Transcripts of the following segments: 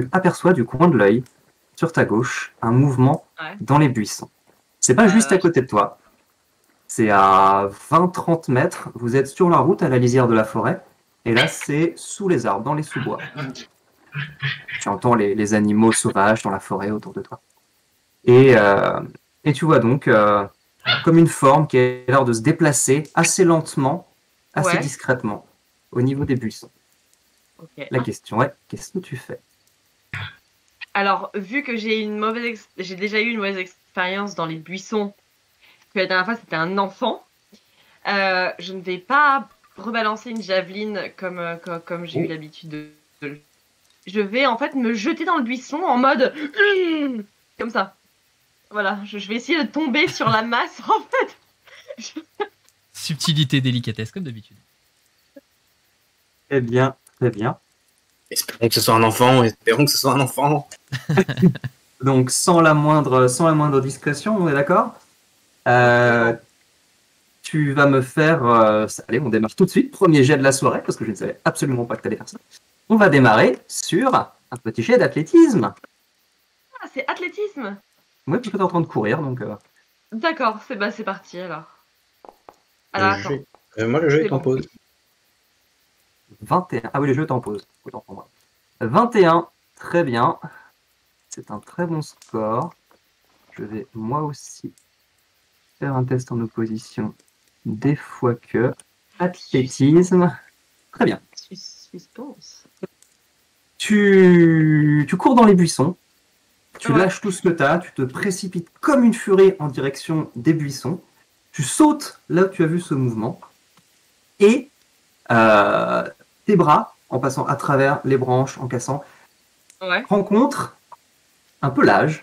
tu aperçois du coin de l'œil, sur ta gauche, un mouvement dans les buissons. C'est pas juste à côté de toi. C'est à 20-30 mètres. Vous êtes sur la route à la lisière de la forêt. Et là, c'est sous les arbres, dans les sous-bois. Tu entends les animaux sauvages dans la forêt autour de toi. Et tu vois donc comme une forme qui a l'air de se déplacer assez lentement, assez discrètement, au niveau des buissons. Okay. La question est, qu'est-ce que tu fais? Alors, vu que j'ai déjà eu une mauvaise expérience dans les buissons, que la dernière fois c'était un enfant, je ne vais pas rebalancer une javeline comme j'ai eu l'habitude de. Je vais en fait me jeter dans le buisson en mode comme ça. Voilà, je vais essayer de tomber sur la masse en fait. Subtilité, délicatesse, comme d'habitude. Eh bien, très bien. Espérons que ce soit un enfant, espérons que ce soit un enfant. Donc, sans la moindre discrétion, on est d'accord? Tu vas me faire... allez, on démarre tout de suite. Premier jet de la soirée, parce que je ne savais absolument pas que tu allais faire ça. On va démarrer sur un petit jet d'athlétisme. Ah, c'est athlétisme? Oui, parce que tu es en train de courir, donc... D'accord, c'est parti alors. Alors, attends. Moi, le jeu est en pause. 21. Ah oui, le jeu est en pause. Autant pour moi. 21, très bien. C'est un très bon score. Je vais moi aussi faire un test en opposition des fois que. Athlétisme. Très bien. Suspense. Tu cours dans les buissons. Tu lâches tout ce que tu as. Tu te précipites comme une furie en direction des buissons. Tu sautes là où tu as vu ce mouvement. Et tes bras, en passant à travers les branches, en cassant, rencontrent un pelage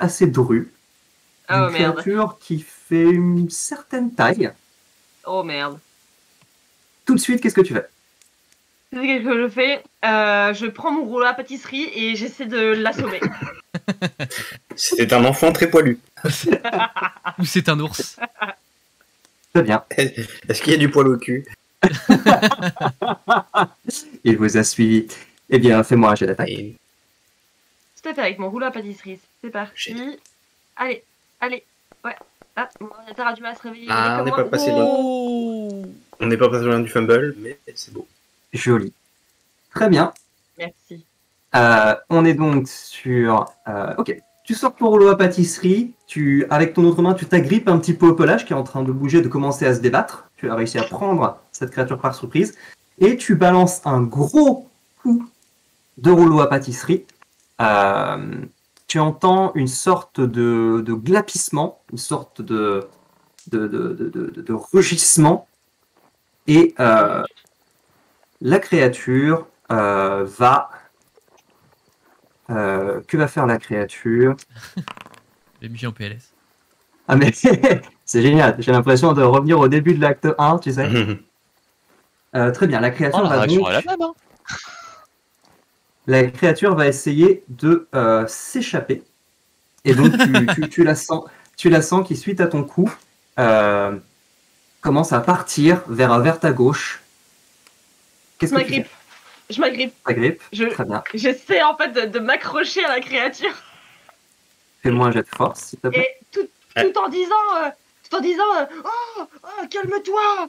assez dru. Une créature qui fait une certaine taille. Oh merde. Tout de suite, qu'est-ce que tu fais? Qu'est-ce que je fais? Je prends mon rouleau à pâtisserie et j'essaie de l'assommer. C'est un enfant très poilu. Ou c'est un ours. Très bien. Est-ce qu'il y a du poil au cul? Il vous a suivi. Eh bien, fais-moi un jet d'attaque. Tout à fait, avec mon rouleau à pâtisserie. C'est parti. Allez. Ouais. Ah, mon ordinateur a du mal à se réveiller. Ah, on n'est pas passé loin. On n'est pas passé loin du fumble, mais c'est beau. Joli. Très bien. Merci. On est donc sur... ok. Tu sors ton rouleau à pâtisserie. Avec ton autre main, tu t'agrippes un petit peu au pelage qui est en train de bouger, de commencer à se débattre. Tu as réussi à prendre cette créature par surprise. Et tu balances un gros coup de rouleau à pâtisserie. Tu entends une sorte de glapissement, une sorte de rugissement. Et la créature va... que va faire la créature? MJ en PLS. Ah mais c'est génial, j'ai l'impression de revenir au début de l'acte 1, tu sais. Très bien, la créature va donc... est la même, hein. La créature va essayer de s'échapper. Et donc tu la sens qui, suite à ton coup, commence à partir vers ta gauche. Qu'est-ce que tu fais? Je m'agrippe. Très bien. J'essaie en fait de m'accrocher à la créature. Fais-moi un jet de force, s'il te plaît. Et tout en disant oh, calme-toi.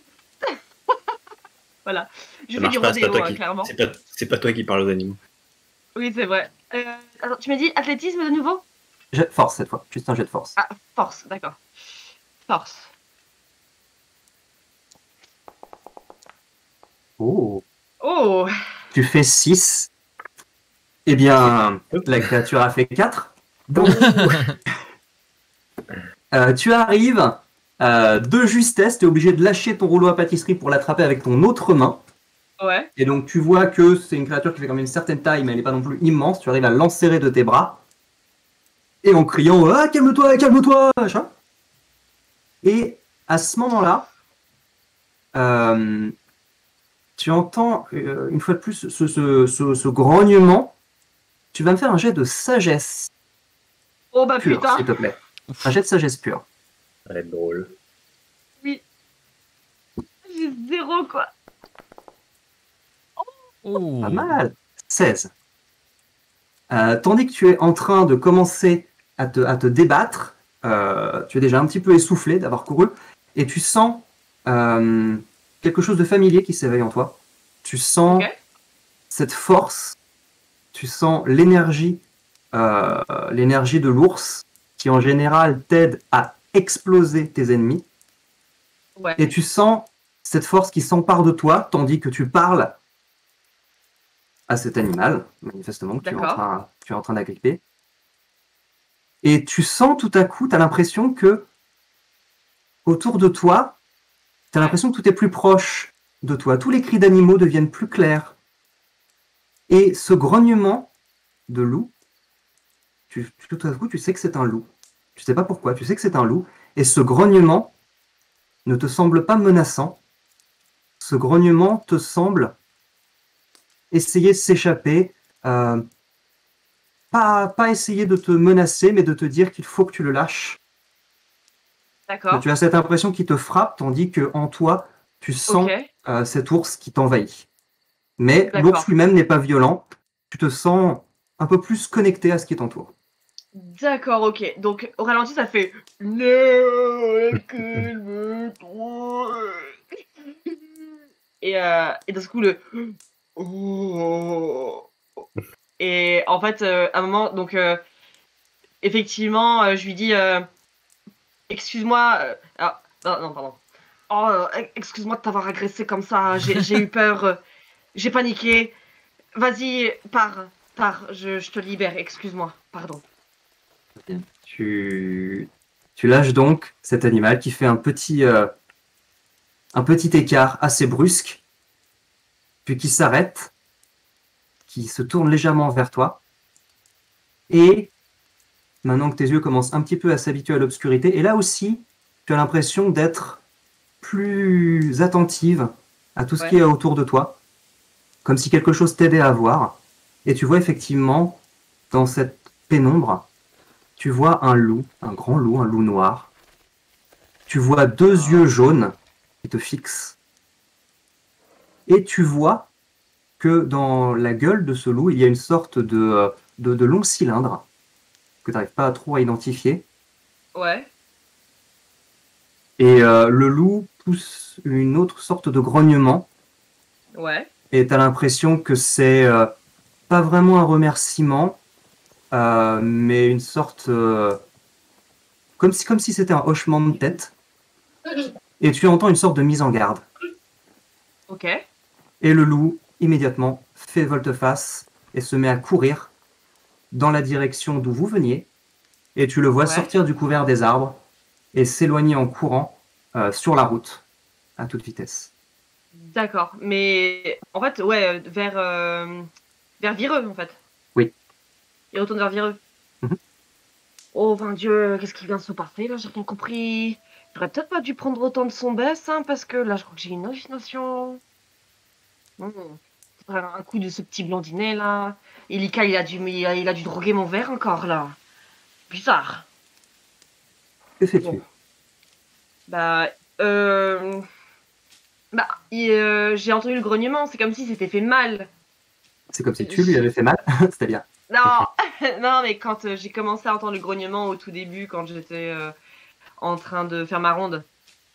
Voilà. Je fais du rodéo, clairement. C'est pas toi qui parles aux animaux. Oui, c'est vrai. Attends, tu m'as dit athlétisme de nouveau? Jet de force cette fois, juste un jet de force. Ah, force, d'accord. Force. Oh. Oh. Tu fais 6. Eh bien, la créature a fait 4. Donc, tu arrives de justesse, tu es obligé de lâcher ton rouleau à pâtisserie pour l'attraper avec ton autre main. Ouais. Et donc, tu vois que c'est une créature qui fait quand même une certaine taille, mais elle n'est pas non plus immense. Tu arrives à l'enserrer de tes bras. Et en criant « Ah, calme-toi, calme-toi !» machin. Et à ce moment-là, tu entends une fois de plus ce grognement. Tu vas me faire un jet de sagesse. Oh bah pure, putain. s'il te plaît. Un jet de sagesse pure. Ça va être drôle. Oui. J'ai 0 quoi. Pas mal. 16. Tandis que tu es en train de commencer à te débattre, tu es déjà un petit peu essoufflé d'avoir couru, et tu sens quelque chose de familier qui s'éveille en toi. Tu sens cette force, tu sens l'énergie de l'ours qui en général t'aide à exploser tes ennemis. Ouais. Et tu sens cette force qui s'empare de toi tandis que tu parles à cet animal, manifestement, que tu es en train d'agripper. Et tu sens tout à coup, tu as l'impression que autour de toi, tu as l'impression que tout est plus proche de toi. Tous les cris d'animaux deviennent plus clairs. Et ce grognement de loup, tout à coup, tu sais que c'est un loup. Tu sais pas pourquoi, tu sais que c'est un loup. Et ce grognement ne te semble pas menaçant. Ce grognement te semble essayer de s'échapper. Pas essayer de te menacer, mais de te dire qu'il faut que tu le lâches. D'accord. Tu as cette impression qui te frappe, tandis que en toi, tu sens cet ours qui t'envahit. Mais l'ours lui-même n'est pas violent. Tu te sens un peu plus connecté à ce qui t'entoure. D'accord, ok. Donc au ralenti, ça fait non, calme-toi. Et dans ce coup, le et en fait, à un moment, donc effectivement, je lui dis excuse-moi. Non, pardon. Oh, excuse-moi de t'avoir agressé comme ça. J'ai eu peur. J'ai paniqué. Vas-y, pars. Je te libère. Excuse-moi. Pardon. Tu lâches donc cet animal qui fait un petit écart assez brusque, puis qui s'arrête, qui se tourne légèrement vers toi. Et maintenant que tes yeux commencent un petit peu à s'habituer à l'obscurité, et là aussi, tu as l'impression d'être plus attentive à tout ce qui est autour de toi, comme si quelque chose t'aidait à voir. Et tu vois effectivement, dans cette pénombre, tu vois un loup, un grand loup, un loup noir. Tu vois deux yeux jaunes qui te fixent. Et tu vois que dans la gueule de ce loup, il y a une sorte de long cylindre que tu n'arrives pas trop à identifier. Ouais. Et le loup pousse une autre sorte de grognement. Ouais. Et tu as l'impression que c'est pas vraiment un remerciement, mais une sorte... comme si c'était un hochement de tête. Et tu entends une sorte de mise en garde. Ok. Et le loup, immédiatement, fait volte-face et se met à courir dans la direction d'où vous veniez. Et tu le vois sortir du couvert des arbres et s'éloigner en courant sur la route, à toute vitesse. D'accord. Mais en fait, vers Vireux, en fait. Oui. Il retourne vers Vireux. Oh, mon Dieu, qu'est-ce qui vient de se passer, là? J'ai rien compris. J'aurais peut-être pas dû prendre autant de son baisse, hein, parce que là, je crois que j'ai une hallucination. Un coup de ce petit blondinet, là. Elika, il a dû droguer mon verre encore, là. Bizarre. Que fais-tu? J'ai entendu le grognement, c'est comme si c'était fait mal. C'est comme si tu lui avais fait mal, c'était bien. Non, non, mais quand j'ai commencé à entendre le grognement au tout début, quand j'étais en train de faire ma ronde.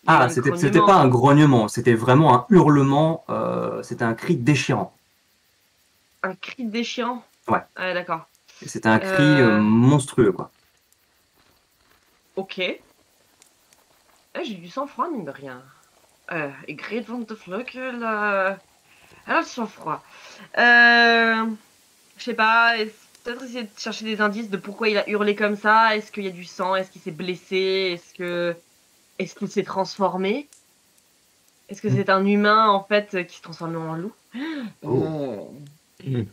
Ah, c'était pas un grognement, c'était vraiment un hurlement, c'était un cri déchirant. Un cri déchirant? Ouais. Ah, d'accord. C'était un cri monstrueux, quoi. Ok. J'ai du sang-froid, mine de rien. Ik reed van de vleugel. Elle a du sang-froid. Je sais pas, peut-être essayer de chercher des indices de pourquoi il a hurlé comme ça. Est-ce qu'il y a du sang? Est-ce qu'il s'est blessé? Est-ce qu'il s'est transformé? Est-ce que c'est un humain, en fait, qui se transforme en loup? Tu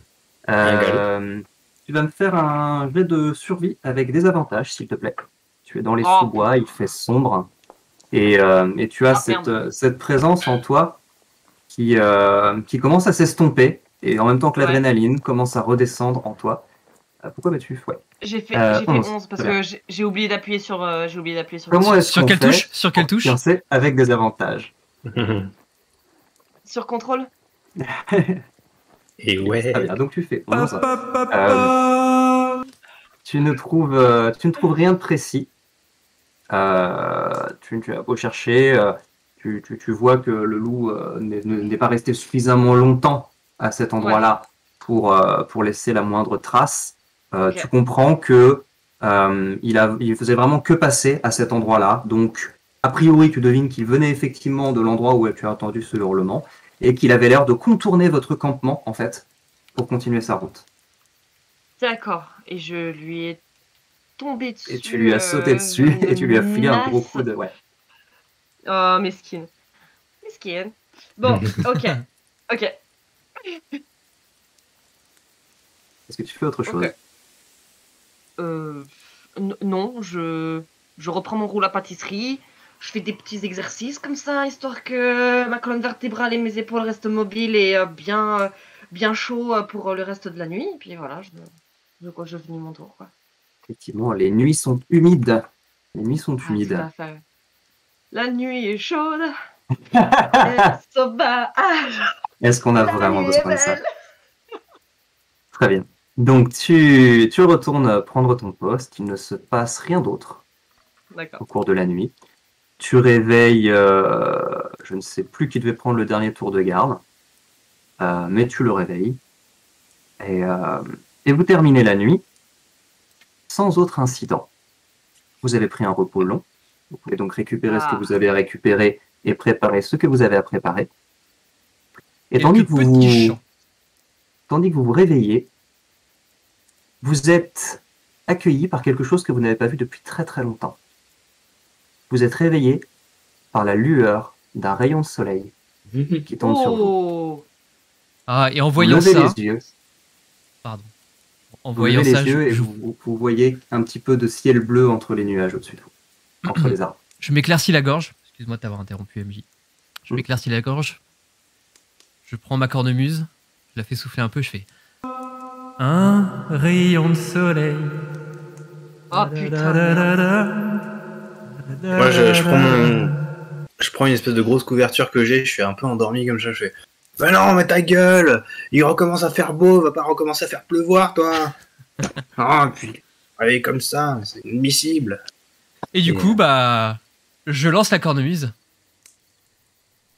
vas me faire un jet de survie avec des avantages, s'il te plaît. Tu es dans les sous-bois, il fait sombre. Et tu as cette présence en toi qui commence à s'estomper. Et en même temps que l'adrénaline commence à redescendre en toi. Pourquoi vas-tu? Ouais. J'ai fait 11 parce que j'ai oublié d'appuyer sur. Comment est-ce qu'on fait Sur quelle touche? Avec des avantages. Sur contrôle. Et ouais. Très bien, donc tu fais 11. Tu ne trouves rien de précis. Tu as beau chercher, tu vois que le loup n'est pas resté suffisamment longtemps à cet endroit-là pour laisser la moindre trace. Tu comprends que il faisait vraiment que passer à cet endroit-là. Donc, a priori, tu devines qu'il venait effectivement de l'endroit où tu as entendu ce hurlement et qu'il avait l'air de contourner votre campement, en fait, pour continuer sa route. D'accord. Et je lui ai tombé dessus. Et tu lui as sauté dessus et tu lui as filé un gros coup de... Ouais. Oh, mesquine. Mesquine. Bon, ok. Ok. Est-ce que tu fais autre chose? Non, je reprends mon roule à pâtisserie. Je fais des petits exercices comme ça, histoire que ma colonne vertébrale et mes épaules restent mobiles et bien chaud pour le reste de la nuit. Et puis voilà, je finis mon tour, quoi. Effectivement, les nuits sont humides. Les nuits sont humides. Tout à fait. La nuit est chaude. Elle sauvage. Est-ce qu'on a vraiment besoin de ça? Très bien. Donc, tu retournes prendre ton poste. Il ne se passe rien d'autre au cours de la nuit. Tu réveilles, je ne sais plus qui devait prendre le dernier tour de garde, mais tu le réveilles. Et vous terminez la nuit sans autre incident. Vous avez pris un repos long. Vous pouvez donc récupérer ce que vous avez récupéré et préparer ce que vous avez à préparer. Et tandis que vous vous réveillez, vous êtes accueilli par quelque chose que vous n'avez pas vu depuis très très longtemps. Vous êtes réveillé par la lueur d'un rayon de soleil qui tombe sur vous. Ah, et en voyant ça... les yeux. Pardon. En Vous levez les yeux et vous voyez un petit peu de ciel bleu entre les nuages au-dessus de vous, entre les arbres. Je m'éclaircis la gorge. Excuse-moi de t'avoir interrompu, MJ. Je m'éclaircis la gorge. Je prends ma cornemuse. Je la fais souffler un peu. Je fais... Un rayon de soleil. Oh putain. Moi, je prends une espèce de grosse couverture que j'ai, je suis un peu endormi comme ça, je fais « Mais non, mais ta gueule, il recommence à faire beau, va pas recommencer à faire pleuvoir, toi !» Ah, puis, allez, comme ça, c'est inadmissible. Et du coup, je lance la cornemuse.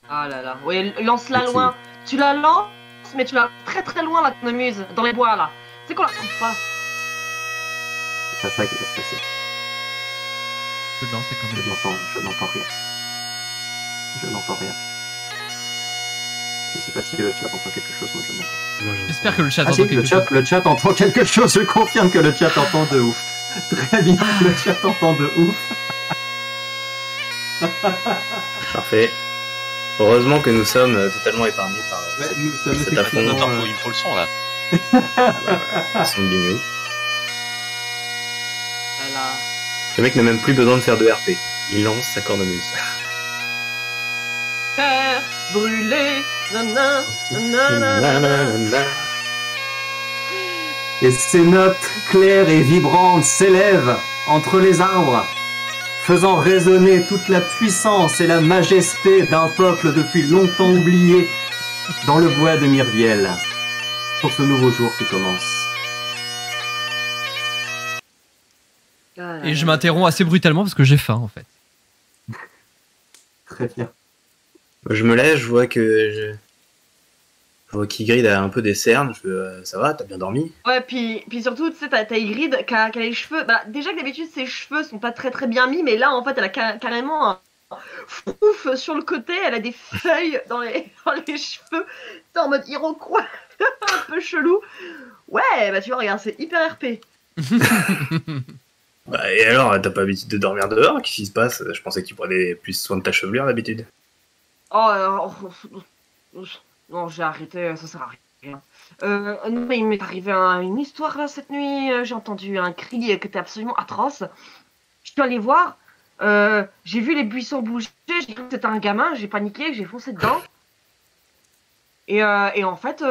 Ah là là, oui, lance-la loin. Tu la lances, mais tu la très très loin, la cornemuse, dans les bois, là. C'est qu'on la trouve pas. C'est ça qui va se passer. Je lance la cornemuse. Je n'entends rien. Je n'entends rien. Je sais pas si le chat entend quelque chose, moi je m'entends. J'espère que le chat entend quelque chose. Le chat entend quelque chose, je confirme que le chat entend de ouf. Très bien, le chat entend de ouf. Parfait. Heureusement que nous sommes totalement épargnés par cet affront. Il me faut le son là. Son bignou. Voilà. Le mec n'a même plus besoin de faire de RP. Il lance sa cornemuse. Terre brûlée, nanana. Et ces notes claires et vibrantes s'élèvent entre les arbres, faisant résonner toute la puissance et la majesté d'un peuple depuis longtemps oublié dans le bois de Myriel, pour ce nouveau jour qui commence. Et je m'interromps assez brutalement parce que j'ai faim en fait. Très bien. Je me lève, je vois qu'Ygritte a un peu des cernes. Je fais, ça va, t'as bien dormi? Ouais, puis surtout, tu sais, t'as Ygritte qui a les cheveux. Bah, déjà que d'habitude, ses cheveux sont pas très très bien mis, mais là, en fait, elle a carrément un fouf sur le côté. Elle a des feuilles dans les cheveux. C'est en mode Iroquois, un peu chelou. Ouais, bah tu vois, regarde, c'est hyper RP. Bah, et alors, t'as pas l'habitude de dormir dehors? Qu'est-ce qui se passe? Je pensais que tu prenais plus soin de ta chevelure d'habitude. Non, j'ai arrêté, ça sert à rien. Non, mais il m'est arrivé une histoire là cette nuit. J'ai entendu un cri qui était absolument atroce. Je suis allée voir. J'ai vu les buissons bouger. J'ai cru que c'était un gamin. J'ai paniqué. J'ai foncé dedans. Et en fait,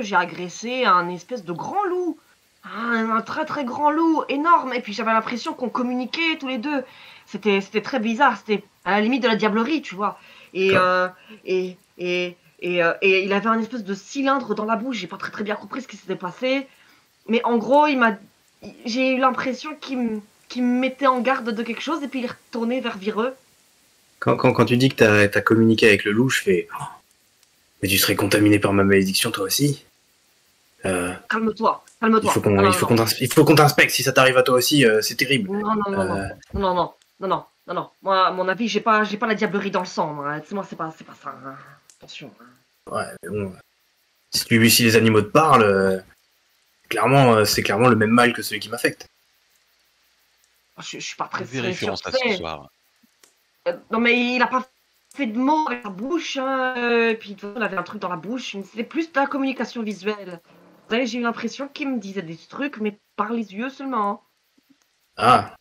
j'ai agressé un espèce de grand loup. Un très très grand loup, énorme. Et puis j'avais l'impression qu'on communiquait tous les deux. C'était très bizarre. C'était à la limite de la diablerie, tu vois. Et Et il avait un espèce de cylindre dans la bouche. J'ai pas très bien compris ce qui s'était passé. Mais en gros, j'ai eu l'impression qu'il me mettait en garde de quelque chose et puis il est retourné vers Vireux. Quand tu dis que t'as communiqué avec le loup, je fais... Oh, mais tu serais contaminé par ma malédiction, toi aussi. Calme-toi. Il faut qu'on t'inspecte. Si ça t'arrive à toi aussi, c'est terrible. Non. Moi, à mon avis, j'ai pas la diablerie dans le sang. Hein. Moi, c'est pas ça. Hein. Attention. Hein. Ouais, mais bon... Si les animaux te parlent, c'est clairement le même mal que celui qui m'affecte. Je suis pas très Vérifions ça ce soir. Non, mais il a pas fait de mots avec la bouche. Hein. Et puis, il avait un truc dans la bouche. C'était plus de la communication visuelle. Vous savez, j'ai eu l'impression qu'il me disait des trucs, mais par les yeux seulement. Ah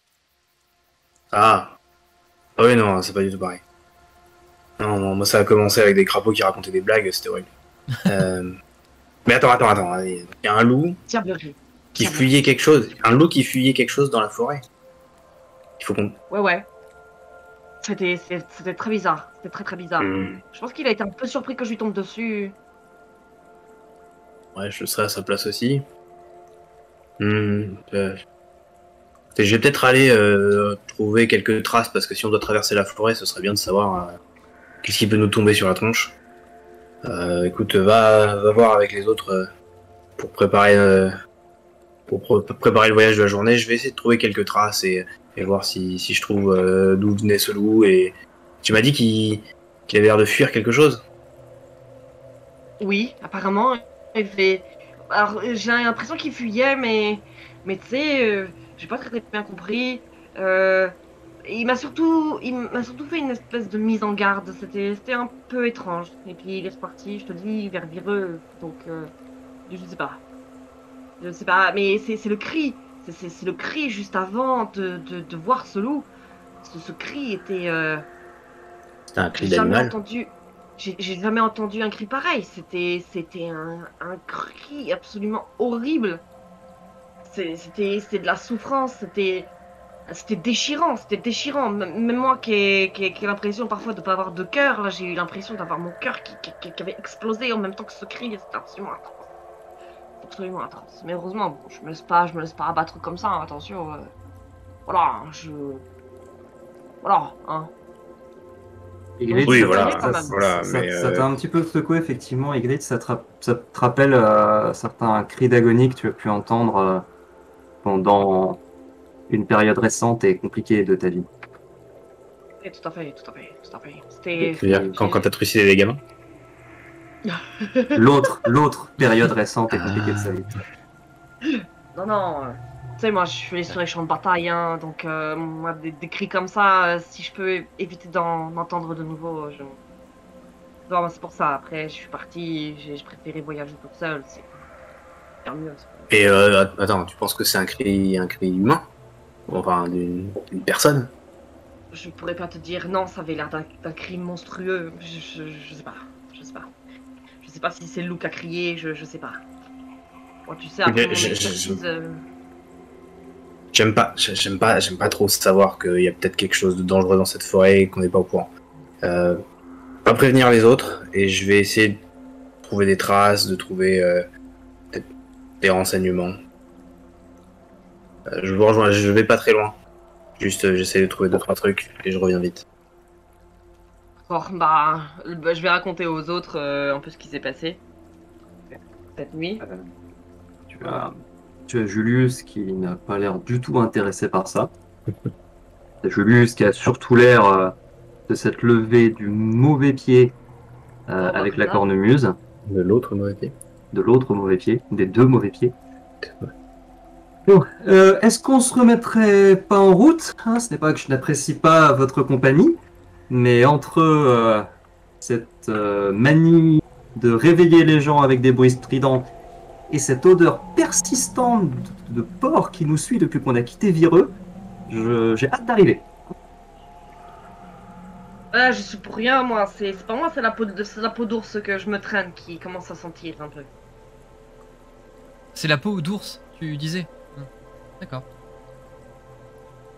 oui, non, c'est pas du tout pareil. Non, moi ça a commencé avec des crapauds qui racontaient des blagues, c'était horrible. Mais attends, il y a un loup qui fuyait quelque chose. Un loup qui fuyait quelque chose dans la forêt. Il faut qu'on... Ouais. C'était très bizarre. C'était très bizarre. Je pense qu'il a été un peu surpris que je lui tombe dessus. Ouais, je serais à sa place aussi. Je vais peut-être aller trouver quelques traces, parce que si on doit traverser la forêt, ce serait bien de savoir qu'est-ce qui peut nous tomber sur la tronche. Écoute, va voir avec les autres pour préparer le voyage de la journée. Je vais essayer de trouver quelques traces et voir si je trouve d'où venait ce loup. Et tu m'as dit qu'il avait l'air de fuir quelque chose. Oui, apparemment. Alors, j'ai l'impression qu'il fuyait, mais tu sais, j'ai pas très bien compris. Il m'a surtout fait une espèce de mise en garde. C'était un peu étrange. Et puis il est reparti, je te dis, vers Vireux. Donc, je sais pas. Mais c'est le cri. C'est le cri juste avant de voir ce loup. Ce cri était... C'était un cri d'animal. J'ai jamais entendu un cri pareil. C'était un cri absolument horrible. C'était de la souffrance. C'était déchirant. Même moi qui ai l'impression parfois de pas avoir de cœur, là, j'ai eu l'impression d'avoir mon cœur qui avait explosé en même temps que ce cri. C'était absolument atroce. Absolument atroce. Mais heureusement, bon, je me laisse pas abattre comme ça. Hein, attention. Voilà, hein. Ygritte, oui, ça t'a un petit peu secoué, effectivement, Ygritte. Ça te rappelle certains cris d'agonie que tu as pu entendre pendant une période récente et compliquée de ta vie. Et tout à fait. Quand t'as trucidé les gamins. L'autre période récente et compliquée de sa vie. Non. Tu sais, moi, je suis allé sur les champs de bataille, hein, donc moi, des cris comme ça, si je peux éviter d'en entendre de nouveau, non, c'est pour ça. Après, je suis parti, j'ai préféré voyager toute seule, c'est mieux. Et attends, tu penses que c'est un cri humain? Enfin, d'une personne? Je pourrais pas te dire, non, ça avait l'air d'un cri monstrueux, je sais pas. Je sais pas si c'est le loup qui a crié, je sais pas. Bon, tu sais, après J'aime pas trop savoir qu'il y a peut-être quelque chose de dangereux dans cette forêt et qu'on n'est pas au courant. Pas prévenir les autres, et je vais essayer de trouver des traces, de trouver peut-être des renseignements. Je vous rejoins, je vais pas très loin. Juste, j'essaie de trouver 2-3 trucs et je reviens vite. Bon, je vais raconter aux autres un peu ce qui s'est passé cette nuit. Tu as Julius qui n'a pas l'air du tout intéressé par ça. Julius qui a surtout l'air de s'être levé du mauvais pied avec la cornemuse. De l'autre mauvais pied. De l'autre mauvais pied. Des deux mauvais pieds. Bon, est-ce qu'on se remettrait pas en route, hein? Ce n'est pas que je n'apprécie pas votre compagnie, mais entre cette manie de réveiller les gens avec des bruits stridents et cette odeur persistante de porc qui nous suit depuis qu'on a quitté Vireux, j'ai hâte d'arriver. Je suis pour rien, moi. C'est pas moi, c'est la peau d'ours que je me traîne qui commence à sentir un peu. C'est la peau d'ours, tu disais? D'accord.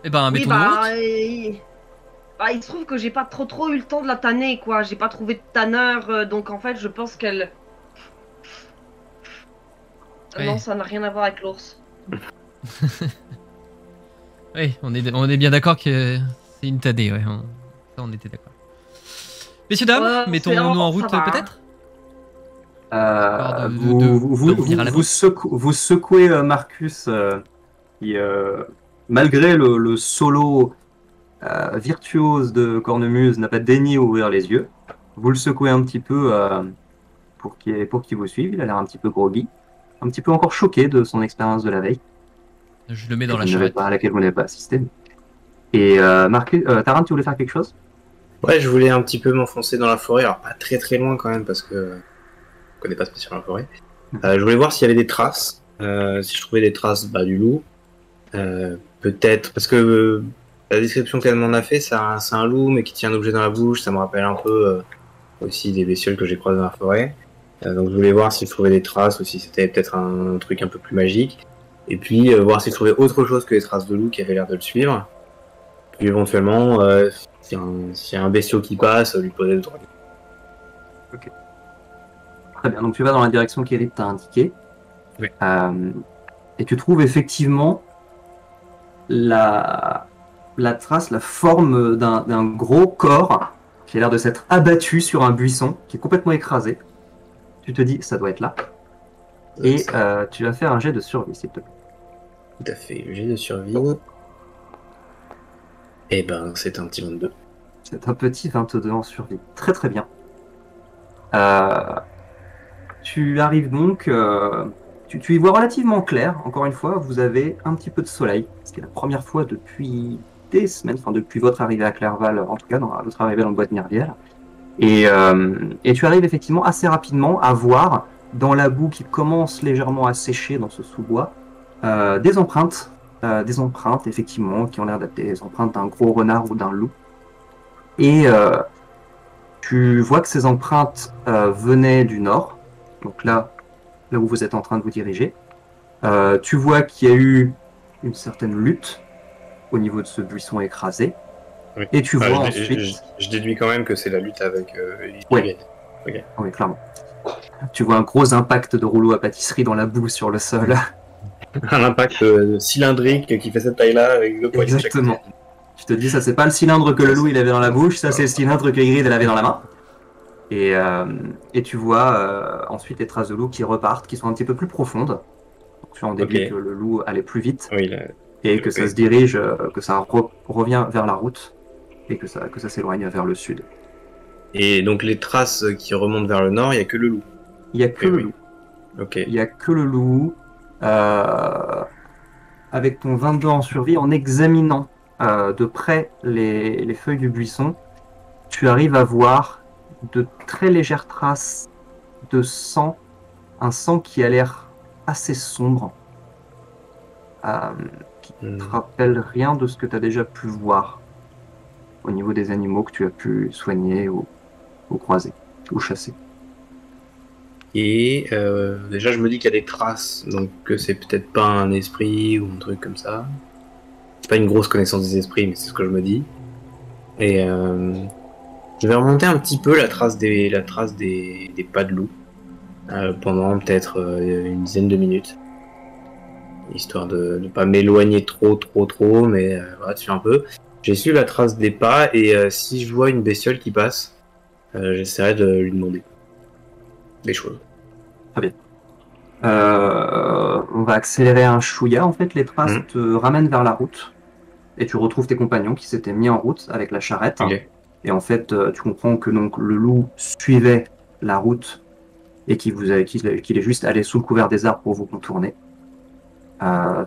Eh ben, oui, mettons en route. Bah, il se trouve que j'ai pas trop eu le temps de la tanner, quoi. J'ai pas trouvé de tanneur, donc en fait, je pense qu'elle... Ouais. Non, ça n'a rien à voir avec l'ours. Oui, on est bien d'accord que c'est une tannée, ouais. Ça, on était d'accord. Messieurs, dames, mettons-nous en route peut-être. Vous secouez Marcus, qui, malgré le solo virtuose de Cornemuse, n'a pas daigné ouvrir les yeux. Vous le secouez un petit peu pour qu'il vous suive. Il a l'air un petit peu groggy, un petit peu encore choqué de son expérience de la veille. Je le mets dans la charrette. À laquelle vous n'avez pas assisté. Et Marcus, Taran, tu voulais faire quelque chose? Ouais, je voulais un petit peu m'enfoncer dans la forêt, alors pas très loin quand même, parce que je connais pas spécialement la forêt. Je voulais voir s'il y avait des traces, si je trouvais des traces du loup. Peut-être, parce que la description qu'elle m'en a fait, c'est un loup, mais qui tient un objet dans la bouche, ça me rappelle un peu aussi des bestioles que j'ai croisées dans la forêt. Donc je voulais voir si je trouvais des traces, ou si c'était peut-être un truc un peu plus magique. Et puis voir si je trouvais autre chose que les traces de loup qui avaient l'air de le suivre. Puis éventuellement, s'il y a un bestiau qui passe, lui poser 2-3 questions. Ok. Très bien, donc tu vas dans la direction qu'Eric t'a indiquée. Oui. Et tu trouves effectivement la trace, la forme d'un gros corps qui a l'air de s'être abattu sur un buisson, qui est complètement écrasé. Tu te dis, ça doit être là. Et tu vas faire un jet de survie, s'il te plaît. Tout à fait, jet de survie. Et ben, c'est un petit 22. C'est un petit 22 en survie. Très très bien. Tu arrives donc... tu y vois relativement clair. Encore une fois, vous avez un petit peu de soleil. C'est la première fois depuis des semaines, enfin depuis votre arrivée à Clairval, en tout cas, votre arrivée dans le bois de Myriel. Et tu arrives effectivement assez rapidement à voir, dans la boue qui commence légèrement à sécher dans ce sous-bois, des empreintes, effectivement, qui ont l'air d'être des empreintes d'un gros renard ou d'un loup. Et tu vois que ces empreintes venaient du nord, donc là où vous êtes en train de vous diriger. Tu vois qu'il y a eu une certaine lutte au niveau de ce buisson écrasé. Oui. Et tu vois ensuite... Je déduis quand même que c'est la lutte avec... Oui. Okay. Oui, clairement. Tu vois un gros impact de rouleau à pâtisserie dans la boue sur le sol. Un impact cylindrique qui fait cette taille-là avec deux poignées. Exactement. Tu te dis, ça c'est pas le cylindre que le loup il avait dans la bouche, ça c'est le cylindre que Ygritte elle avait dans la main. Et tu vois ensuite les traces de loup qui repartent, qui sont un petit peu plus profondes. Donc, tu en déduis que le loup allait plus vite. Oui, et que ça se dirige, que ça revient vers la route. Et que ça s'éloigne vers le sud. Et donc les traces qui remontent vers le nord, il n'y a que le loup. Il n'y a que le loup. Ok. Il n'y a que le loup. Avec ton 22 en survie, en examinant de près les feuilles du buisson, tu arrives à voir de très légères traces de sang. Un sang qui a l'air assez sombre. Qui ne te rappelle rien de ce que tu as déjà pu voir au niveau des animaux que tu as pu soigner ou croiser ou chasser. Et déjà, je me dis qu'il y a des traces, donc que c'est peut-être pas un esprit ou un truc comme ça. C'est pas une grosse connaissance des esprits, mais c'est ce que je me dis. Et je vais remonter un petit peu la trace des pas de loup pendant peut-être une dizaine de minutes, histoire de ne pas m'éloigner trop, mais voilà, tu fais un peu. J'ai su la trace des pas et si je vois une bestiole qui passe, j'essaierai de lui demander des choses. Très bien. On va accélérer un chouïa. En fait, les traces te ramènent vers la route et tu retrouves tes compagnons qui s'étaient mis en route avec la charrette. Okay. Et en fait, tu comprends que donc le loup suivait la route et qu'il est juste allé sous le couvert des arbres pour vous contourner.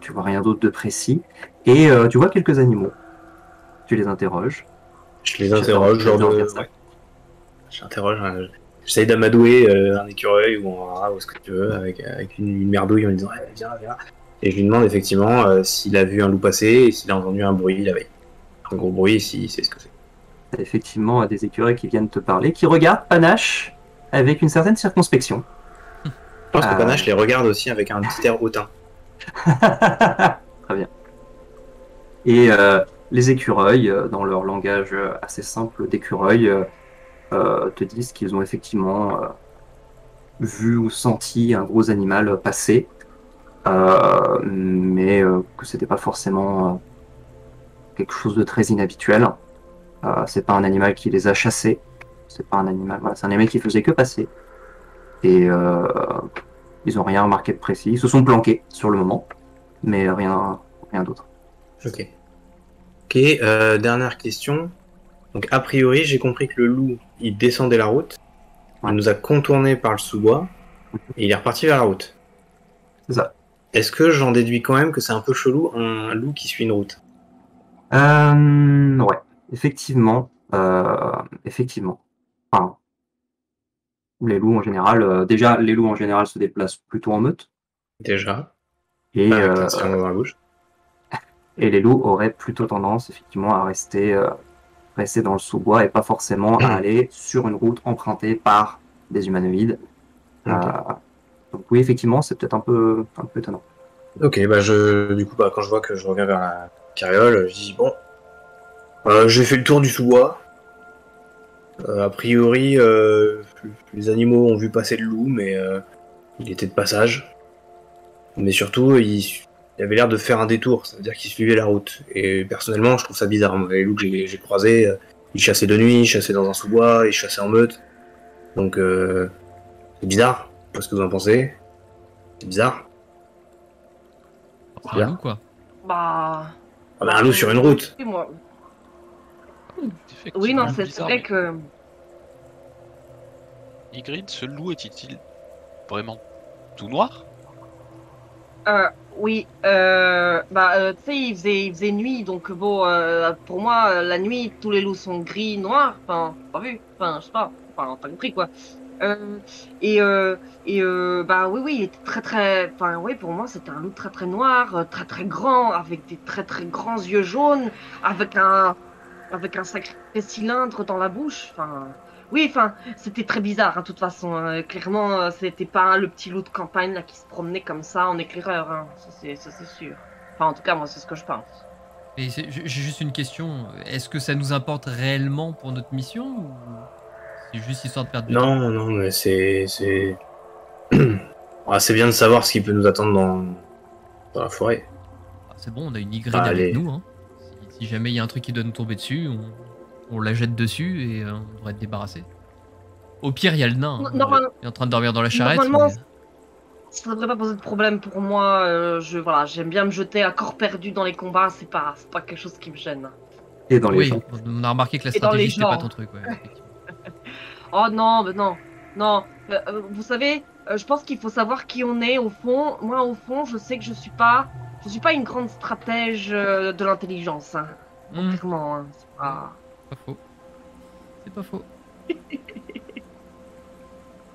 Tu vois rien d'autre de précis. Et tu vois quelques animaux. Tu les interroges. Je les interroge, genre de... Ouais. J'interroge, j'essaye d'amadouer un écureuil ou un rat ou ce que tu veux avec une merdouille en lui disant viens. Et je lui demande effectivement s'il a vu un loup passer et s'il a entendu un bruit la veille. Un gros bruit, s'il sait ce que c'est. T'as effectivement des écureuils qui viennent te parler, qui regardent Panache avec une certaine circonspection. Je pense que Panache les regarde aussi avec un petit air hautain. Très bien. Et Les écureuils, dans leur langage assez simple d'écureuil, te disent qu'ils ont effectivement vu ou senti un gros animal passer, mais que c'était pas forcément quelque chose de très inhabituel. C'est pas un animal qui les a chassés, c'est pas un animal, voilà, c'est un animal qui faisait que passer. Et ils ont rien remarqué de précis. Ils se sont planqués sur le moment, mais rien d'autre. Ok. Ok, dernière question. Donc, a priori, j'ai compris que le loup, il descendait la route, Ouais. il nous a contourné par le sous-bois, et il est reparti vers la route. C'est ça. Est-ce que j'en déduis quand même que c'est un peu chelou, un loup qui suit une route? Ouais, effectivement. Effectivement. Enfin, les loups en général, déjà, les loups en général se déplacent plutôt en meute. Déjà. Et, Pas avec un cylindre dans la bouche. et les loups auraient plutôt tendance, effectivement, à rester dans le sous-bois et pas forcément à aller sur une route empruntée par des humanoïdes. Ok. Donc oui, effectivement, c'est peut-être un peu étonnant. Ok, du coup, quand je vois que je reviens vers la carriole, je dis bon, j'ai fait le tour du sous-bois. A priori, les animaux ont vu passer le loup, mais il était de passage. Mais surtout, il avait l'air de faire un détour, ça veut dire qu'il suivait la route. Et personnellement, je trouve ça bizarre. Moi, les loups que j'ai croisés, ils chassaient de nuit, ils chassaient dans un sous-bois, ils chassaient en meute. Donc, c'est bizarre. Je sais pas ce que vous en pensez. C'est bizarre. C'est un loup, quoi. Bah. Ah bah, un loup sur une route. Oui, moi. Effectivement, Oui, non, c'est bizarre, vrai mais- que. Ygritte, ce loup est-il vraiment tout noir? Oui, tu sais, il faisait nuit, donc bon, pour moi, la nuit, tous les loups sont gris, noirs, enfin, pas vu, enfin, je sais pas, enfin, t'as compris quoi. Euh, bah oui, il était très très, enfin, oui, pour moi, c'était un loup très très noir, très très grand, avec des très très grands yeux jaunes, avec un sacré cylindre dans la bouche, enfin. Oui, enfin, c'était très bizarre, hein, de toute façon. Clairement, c'était pas le petit loup de campagne là, qui se promenait comme ça en éclaireur, hein. Ça, c'est sûr. Enfin, en tout cas, moi, c'est ce que je pense. Et j'ai juste une question. Est-ce que ça nous importe réellement pour notre mission ou c'est juste histoire de perdre du temps? Non, mais c'est. Ah, c'est bien de savoir ce qui peut nous attendre dans la forêt. Ah, c'est bon, on a une Ygritte Ah, avec allez. nous. Hein. Si jamais il y a un truc qui doit nous tomber dessus, on la jette dessus et on devrait être débarrassé. Au pire, il y a le nain. Hein. Normalement, Il est en train de dormir dans la charrette. normalement, Mais... ça devrait pas poser de problème pour moi. Voilà, j'aime bien me jeter à corps perdu dans les combats. C'est pas quelque chose qui me gêne. Et dans les Oui, gens. on a remarqué que la Et dans les stratégie, c'était pas gens. ton truc. Ouais, effectivement. Oh non, mais non, non. Vous savez, je pense qu'il faut savoir qui on est au fond. Moi, au fond, je sais que je suis pas une grande stratège de l'intelligence. Hein. Clairement, hein, c'est pas. Pas faux. C'est pas faux.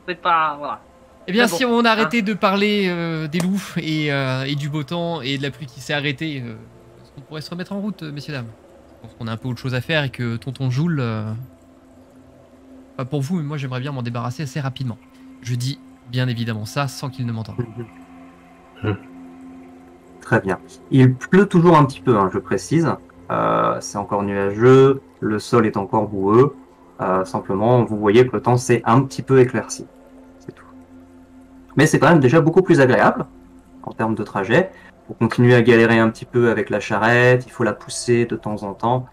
C'est pas. Voilà. Eh bien, Mais bon, si on arrêtait de parler des loups et du beau temps et de la pluie qui s'est arrêtée, est-ce qu'on pourrait se remettre en route, messieurs, dames? Je pense qu'on a un peu autre chose à faire et que tonton Joule... Pas pour vous, mais moi j'aimerais bien m'en débarrasser assez rapidement. Je dis bien évidemment ça sans qu'il ne m'entende. Très bien. Il pleut toujours un petit peu, hein, je précise. C'est encore nuageux, le sol est encore boueux. Simplement, vous voyez que le temps s'est un petit peu éclairci. C'est tout. Mais c'est quand même déjà beaucoup plus agréable en termes de trajet. Vous continuez à galérer un petit peu avec la charrette, il faut la pousser de temps en temps.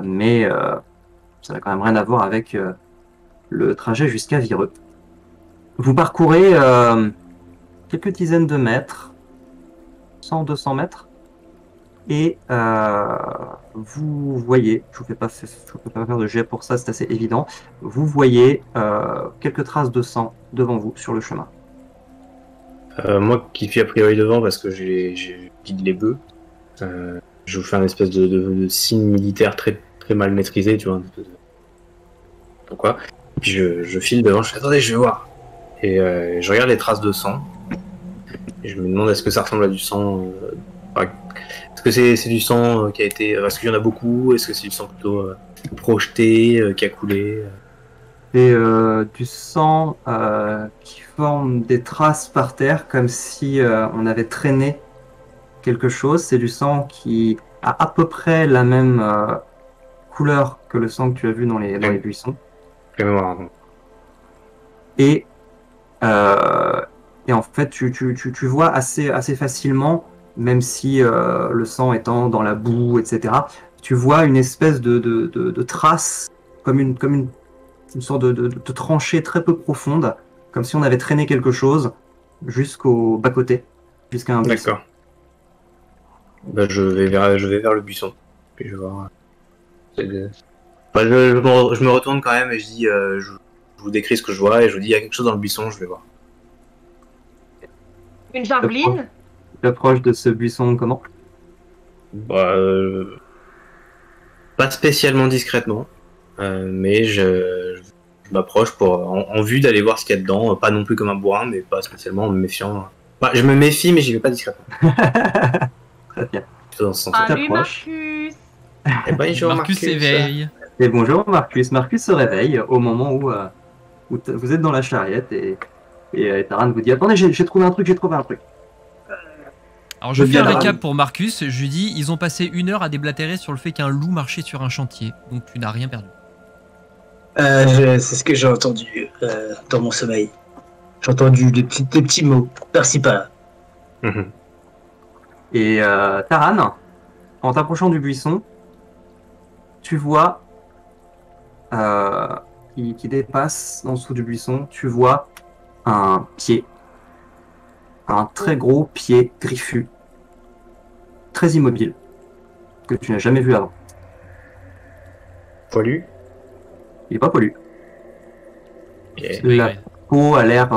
Mais ça n'a quand même rien à voir avec le trajet jusqu'à Vireux. Vous parcourez quelques dizaines de mètres, 100-200 mètres, et vous voyez, je ne vous fais pas faire de jet pour ça, c'est assez évident, vous voyez quelques traces de sang devant vous sur le chemin. Moi qui suis a priori devant parce que je guide les bœufs, je vous fais un espèce de signe militaire très, très mal maîtrisé, tu vois. Pourquoi? Puis je file devant, je fais attendez, je vais voir. Et je regarde les traces de sang. Et je me demande est-ce que ça ressemble à du sang. Est-ce que c'est du sang qui a été. Est-ce qu'il y en a beaucoup? Est-ce que c'est du sang plutôt projeté, qui a coulé? C'est du sang qui forme des traces par terre comme si on avait traîné quelque chose. C'est du sang qui a à peu près la même couleur que le sang que tu as vu dans les buissons. Je vais voir. Et, euh, et en fait, tu vois assez facilement, même si le sang étant dans la boue, etc., tu vois une espèce de trace, comme une sorte de tranchée très peu profonde, comme si on avait traîné quelque chose jusqu'au bas-côté, jusqu'à un buisson. D'accord. Bah, je vais vers le buisson. Puis je vais voir. Bah, je me retourne quand même et je dis, je vous décris ce que je vois et je vous dis, il y a quelque chose dans le buisson, je vais voir. Une javeline? Tu approches de ce buisson comment? Bah, pas spécialement discrètement, mais je m'approche en vue d'aller voir ce qu'il y a dedans, pas non plus comme un bourrin, mais pas spécialement en me méfiant. Bah, je me méfie, mais j'y vais pas discrètement. Très bien. Plutôt dans ce sens-là. Salut t'approches. Marcus! Eh ben, bonjour, Marcus s'éveille. Et bonjour Marcus. Marcus se réveille au moment où vous êtes dans la charrette et Taran vous dit attendez, j'ai trouvé un truc. Alors je Je fais un viens de récap ramener. pour Marcus, je lui dis ils ont passé 1 heure à déblatérer sur le fait qu'un loup marchait sur un chantier, donc tu n'as rien perdu. C'est ce que j'ai entendu dans mon sommeil. J'ai entendu des petits mots, par-ci par-là. Et Taran, en t'approchant du buisson, tu vois qui dépasse en dessous du buisson, tu vois un pied. Un très gros pied griffu. Très immobile. Que tu n'as jamais vu avant. Poilu. Il n'est pas pollu. Ok. La peau a l'air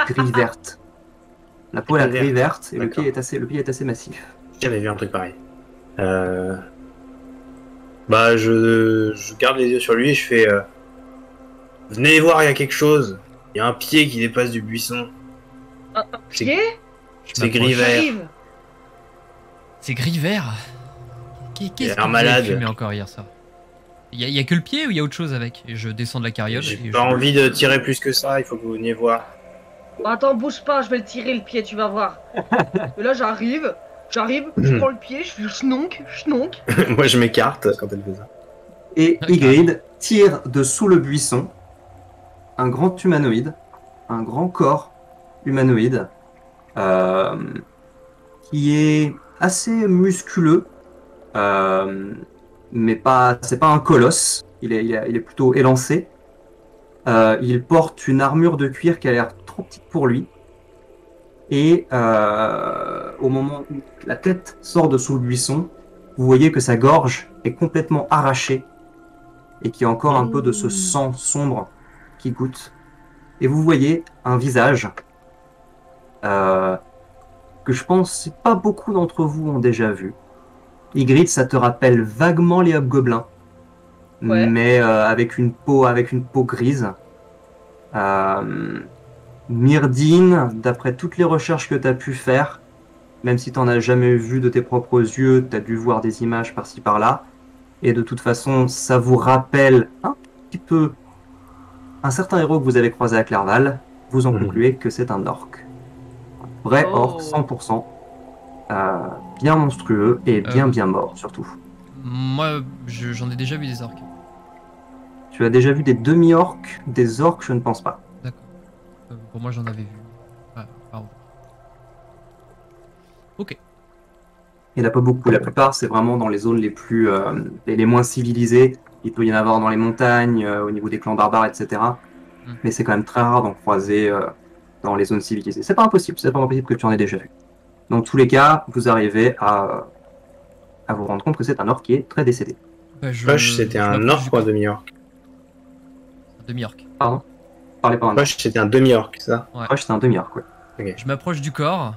gris-verte. La peau a l'air Gris-verte. gris-verte et le pied est assez massif. J'avais vu un truc pareil. Bah, je garde les yeux sur lui et je fais venez voir, il y a quelque chose. Il y a un pied qui dépasse du buisson. Un pied? C'est gris-vert. J'arrive. C'est gris-vert. Qu'est-ce Il a que l'air vous malade. avez fumé encore hier soir? Il y a que le pied ou il y a autre chose avec? Et je descends de la carriole. J'ai et pas envie de tirer plus que ça, il faut que vous veniez voir. Bon, attends, bouge pas, je vais le tirer le pied, tu vas voir. Et là, j'arrive, je prends le pied, je fais schnonk. Moi, je m'écarte quand elle fait ça. Et Ah, Ygritte tire de sous le buisson un grand humanoïde, un grand corps humanoïde, qui est assez musculeux, mais c'est pas un colosse, il est plutôt élancé. Il porte une armure de cuir qui a l'air trop petite pour lui. Et au moment où la tête sort de sous le buisson, vous voyez que sa gorge est complètement arrachée et qu'il y a encore un peu de ce sang sombre qui goutte. Et vous voyez un visage que je pense que pas beaucoup d'entre vous ont déjà vu. Ygritte, ça te rappelle vaguement les hobgoblins, Ouais. mais avec une peau grise. Myrdine, d'après toutes les recherches que tu as pu faire, même si tu n'en as jamais vu de tes propres yeux, tu as dû voir des images par-ci par-là, et de toute façon, ça vous rappelle un petit peu un certain héros que vous avez croisé à Clerval, vous en concluez que c'est un orc. Un vrai orc 100%, bien monstrueux et bien mort surtout. Moi, j'en ai déjà vu des orques. Tu as déjà vu des demi-orcs, des orcs, je ne pense pas. D'accord. Pour moi, j'en avais vu. Ah, pardon. Ok. Il n'y en a pas beaucoup. La plupart, c'est vraiment dans les zones les moins civilisées. Il peut y en avoir dans les montagnes, au niveau des clans barbares, etc. Mais c'est quand même très rare d'en croiser dans les zones civilisées. C'est pas impossible que tu en aies déjà vu. Dans tous les cas, vous arrivez à vous rendre compte que c'est un orc qui est très décédé. Poche, c'était un orc ou un demi-orc? Un demi-orc. Pardon? Parlez pas un orc. Poche, c'était un demi-orc, c'est ça? Ouais. Poche, c'est un demi-orc, ouais. Okay. Je m'approche du corps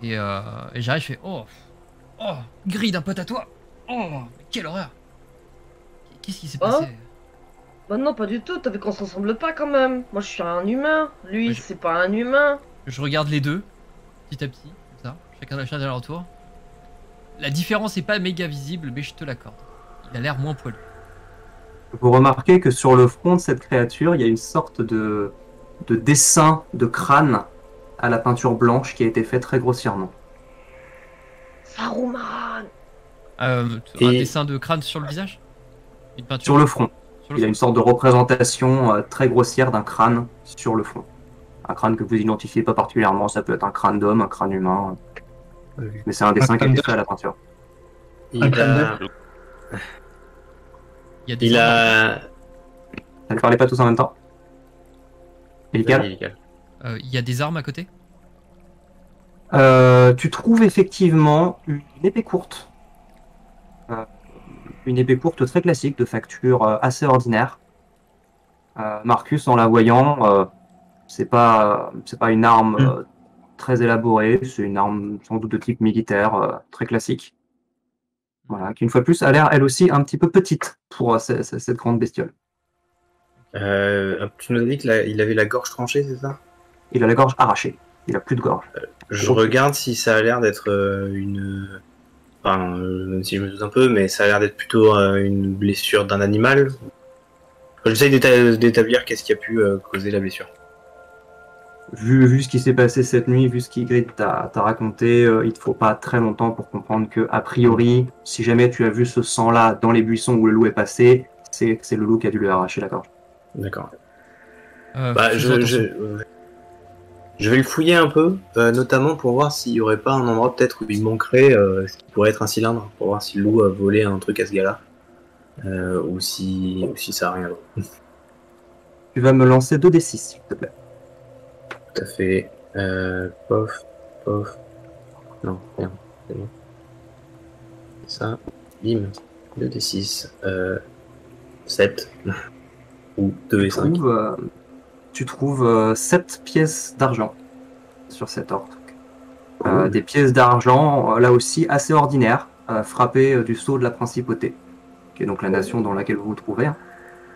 et j'arrive, je fais oh, grille d'un pote à toi. Oh, quelle horreur. Qu'est-ce qui s'est passé? Bah non, pas du tout, t'as vu qu'on se ressemble pas quand même. Moi, je suis un humain. Lui, c'est pas un humain. Je regarde les deux, petit à petit, comme ça, chacun à leur tour. La différence est pas méga visible, mais je te l'accorde. Il a l'air moins poilu. Vous remarquez que sur le front de cette créature, il y a une sorte de dessin de crâne à la peinture blanche qui a été fait très grossièrement. Saruman! Un dessin de crâne sur le visage? Une peinture Sur le front. Sur le Il a front. une sorte de représentation très grossière d'un crâne sur le front. Un crâne que vous identifiez pas particulièrement, ça peut être un crâne d'homme, un crâne humain. Mais c'est un dessin qui a été fait à la peinture. Il a... Il y a des Il armes, a... Ça ne parlait pas tous en même temps? Elical? il y a des armes à côté? Tu trouves effectivement une épée courte. Une épée courte très classique, de facture assez ordinaire. Marcus, en la voyant, c'est pas une arme très élaborée, c'est une arme sans doute de type militaire, très classique. Voilà, qui une fois de plus a l'air elle aussi un petit peu petite pour cette grande bestiole. Tu nous as dit qu'il avait la gorge tranchée, c'est ça? Il a la gorge arrachée, il a plus de gorge. Je regarde si ça a l'air d'être une... Enfin, même si je me doute un peu, mais ça a l'air d'être plutôt une blessure d'un animal. J'essaye d'établir qu'est-ce qui a pu causer la blessure. Vu ce qui s'est passé cette nuit, vu ce qu'Ygritte t'a raconté, il te faut pas très longtemps pour comprendre que, a priori, si jamais tu as vu ce sang-là dans les buissons où le loup est passé, c'est le loup qui a dû lui arracher la gorge. D'accord. Faisons Je vais le fouiller un peu, notamment pour voir s'il n'y aurait pas un endroit peut-être où il manquerait ce qui pourrait être un cylindre, pour voir si le loup a volé un truc à ce gars-là, ou si ça a rien d'autre. Tu vas me lancer 2d6, s'il te plaît. Tout à fait. Pof, pof. Non, rien, c'est bon. Ça, bim, 2d6, 7, ou 2 et 5. Tu trouves 7 pièces d'argent sur cet ordre. Des pièces d'argent, là aussi, assez ordinaires, frappées du sceau de la principauté, qui est donc la nation dans laquelle vous vous trouvez.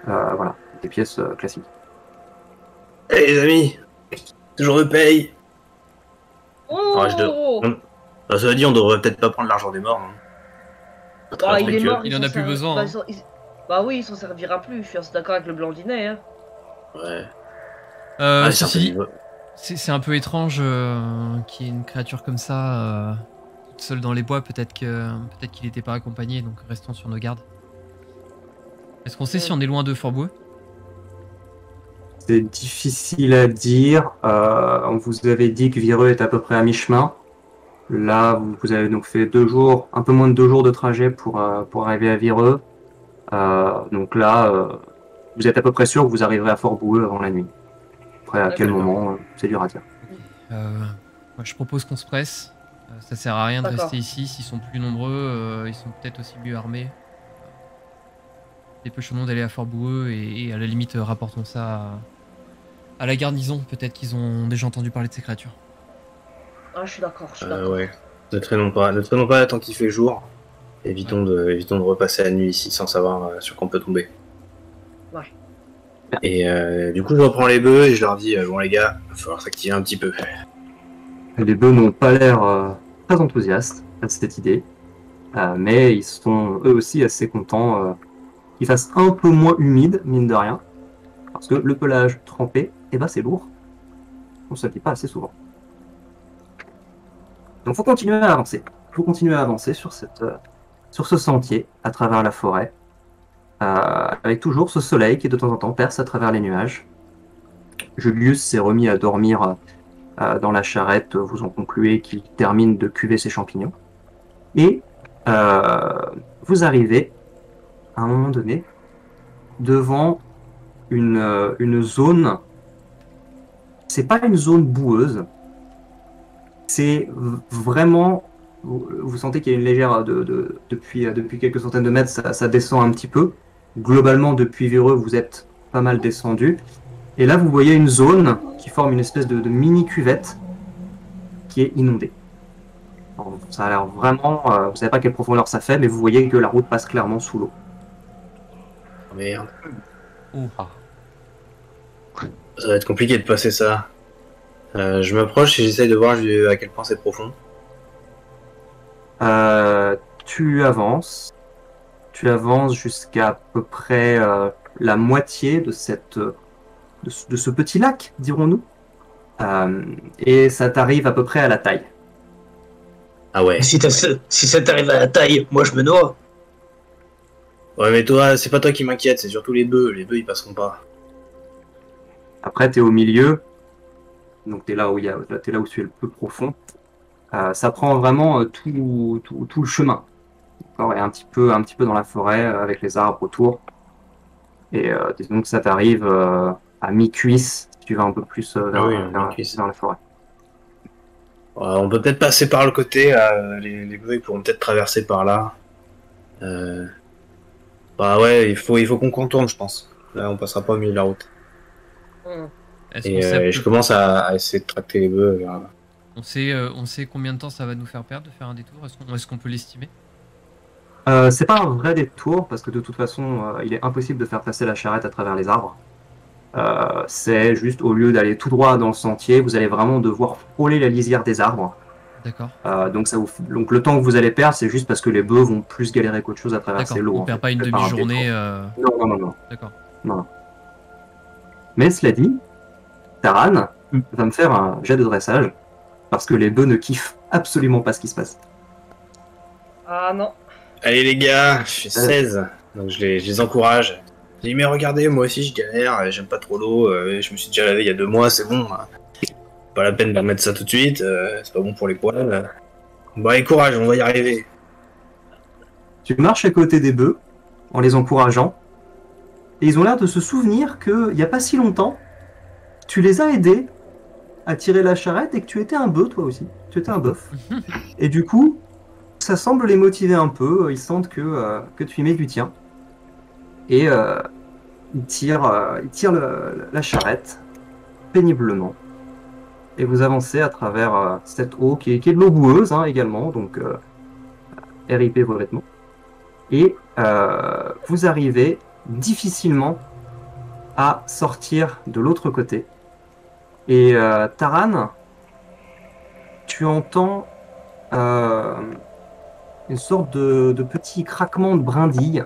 Voilà, des pièces classiques. Hey les amis, toujours de paye. Oh, Cela dit, on devrait peut-être pas prendre l'argent des morts. Hein. Bah, il est mort. Il en a plus besoin. Bah, bah oui, il s'en servira plus. Je suis assez d'accord avec le Blandinet. Hein. Ouais. C'est un peu étrange qu'il y ait une créature comme ça toute seule dans les bois. Peut-être qu'il n'était pas accompagné, donc restons sur nos gardes. Est-ce qu'on sait si on est loin de Fort-Boueux? C'est difficile à dire. On vous avait dit que Vireux est à peu près à mi-chemin. Là, vous avez donc fait un peu moins de 2 jours de trajet pour arriver à Vireux. Donc là, vous êtes à peu près sûr que vous arriverez à Fort-Boueux avant la nuit. Après, à quel moment, c'est dur à dire. Moi, je propose qu'on se presse. Ça sert à rien de rester ici. S'ils sont plus nombreux, ils sont peut-être aussi mieux armés. Dépêchons-nous d'aller à Fort-Boueux et à la limite, rapportons ça à la garnison. Peut-être qu'ils ont déjà entendu parler de ces créatures. Ah, je suis d'accord. Ouais. Ne traînons pas tant qu'il fait jour. Évitons de repasser la nuit ici sans savoir sur quoi on peut tomber. Ouais. Et du coup, je reprends les bœufs et je leur dis bon les gars, il va falloir s'activer un petit peu. Les bœufs n'ont pas l'air très enthousiastes à cette idée, mais ils sont eux aussi assez contents qu'il fasse un peu moins humide, mine de rien, parce que le pelage trempé, c'est lourd. On ne se le dit pas assez souvent. Donc faut continuer à avancer. Faut continuer à avancer sur ce sentier à travers la forêt, avec toujours ce soleil qui de temps en temps perce à travers les nuages. Julius s'est remis à dormir dans la charrette, vous en concluez qu'il termine de cuver ses champignons. Et vous arrivez, à un moment donné, devant une zone. C'est pas une zone boueuse, c'est vraiment. Vous sentez qu'il y a une légère. Depuis quelques centaines de mètres, ça descend un petit peu. Globalement, depuis Vireux, vous êtes pas mal descendu. Et là, vous voyez une zone qui forme une espèce de mini cuvette qui est inondée. Alors, ça a l'air vraiment. Vous savez pas quelle profondeur ça fait, mais vous voyez que la route passe clairement sous l'eau. Oh merde. Oh. Ça va être compliqué de passer ça. Je m'approche et j'essaye de voir à quel point c'est profond. Tu avances jusqu'à à peu près la moitié de ce petit lac, dirons-nous. Et ça t'arrive à peu près à la taille. Ah ouais. Si ça t'arrive à la taille, moi je me noie. Ouais, mais toi, c'est pas toi qui m'inquiète, c'est surtout les bœufs. Les bœufs, ils passeront pas. Après, tu es au milieu, donc tu es là où tu es le plus profond. Ça prend vraiment tout le chemin. D'accord, et un petit peu dans la forêt, avec les arbres autour. Et disons que ça t'arrive à mi-cuisse, si tu vas un peu plus vers la forêt. On peut peut-être passer par le côté, les bœufs ils pourront peut-être traverser par là. Bah ouais, il faut qu'on contourne, je pense. Là, on passera pas au milieu de la route. Et je commence à essayer de tracter les bœufs vers là. On sait combien de temps ça va nous faire perdre de faire un détour? Est-ce qu'on peut l'estimer? C'est pas un vrai détour, parce que de toute façon, il est impossible de faire passer la charrette à travers les arbres. C'est juste, au lieu d'aller tout droit dans le sentier, vous allez vraiment devoir frôler la lisière des arbres. D'accord. Donc le temps que vous allez perdre, c'est juste parce que les bœufs vont plus galérer qu'autre chose à traverser l'eau. On perd pas une demi-journée. Non. D'accord. Non. Mais cela dit, Taran va me faire un jet de dressage, parce que les bœufs ne kiffent absolument pas ce qui se passe. Ah non. Allez les gars, je suis 16, donc je les encourage. Je dis mais regardez, moi aussi je galère, j'aime pas trop l'eau, je me suis déjà lavé il y a 2 mois, c'est bon. Pas la peine de remettre ça tout de suite, c'est pas bon pour les poils. Bon allez courage, on va y arriver. Tu marches à côté des bœufs, en les encourageant, et ils ont l'air de se souvenir qu'il n'y a pas si longtemps, tu les as aidés à tirer la charrette et que tu étais un bœuf toi aussi, tu étais un bœuf. Et du coup, ça semble les motiver un peu, ils sentent que tu y mets du tien. Et ils tirent la charrette péniblement. Et vous avancez à travers cette eau qui est de l'eau boueuse également, donc RIP vos vêtements. Et vous arrivez difficilement à sortir de l'autre côté. Et Taran, tu entends une sorte de petit craquement de brindilles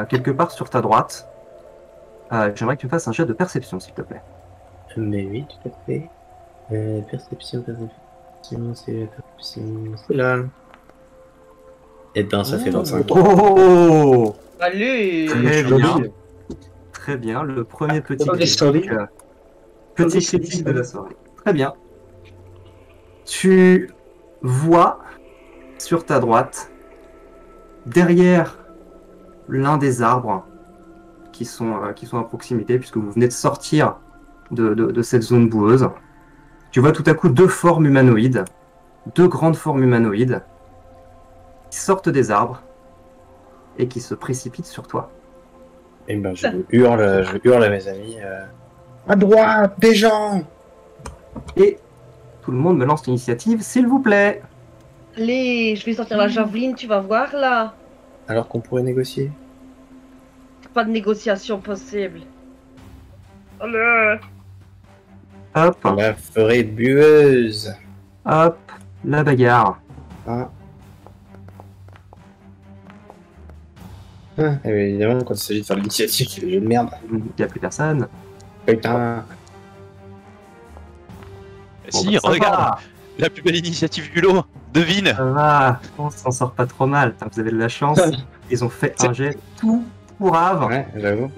quelque part sur ta droite. J'aimerais que tu fasses un jet de perception, s'il te plaît. Mais oui, tout à fait. Perception, c'est là. Et ben, ça fait 25. Oh! Allez! Très bien, le premier petit critique. Petit critique de la soirée. Très bien. Tu vois sur ta droite, derrière l'un des arbres qui sont à proximité, puisque vous venez de sortir de cette zone boueuse, tu vois tout à coup 2 formes humanoïdes, 2 grandes formes humanoïdes, qui sortent des arbres et qui se précipitent sur toi. Et ben, je hurle à mes amis. À droite, des gens! Et tout le monde me lance l'initiative, s'il vous plaît. Allez, je vais sortir la javeline, tu vas voir là. Alors qu'on pourrait négocier. Pas de négociation possible. Allez. Hop. La forêt bueuse. Hop, la bagarre. Ah. Ah, évidemment, quand il s'agit de faire l'initiative, c'est des jeux de merde. Il n'y a plus personne. Putain. Si, regarde, la plus belle initiative du lot, devine. Ça va, on s'en sort pas trop mal. Vous avez de la chance. Ils ont fait un jet tout pourrave. Ouais, j'avoue.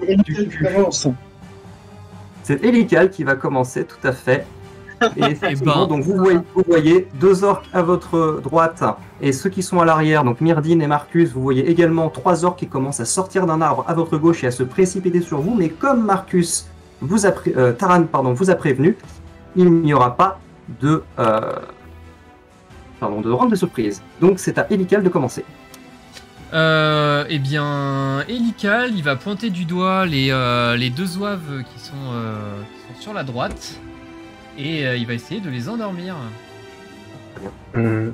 C'est Elical qui va commencer, tout à fait. Et effectivement, ben. donc vous voyez 2 orques à votre droite et ceux qui sont à l'arrière, donc Myrdine et Marcus, vous voyez également 3 orques qui commencent à sortir d'un arbre à votre gauche et à se précipiter sur vous. Mais comme Marcus Taran vous a prévenu, il n'y aura pas de round de surprise. Donc c'est à Elical de commencer. Eh bien, Elical, il va pointer du doigt les 2 zouaves qui sont sur la droite et il va essayer de les endormir. Je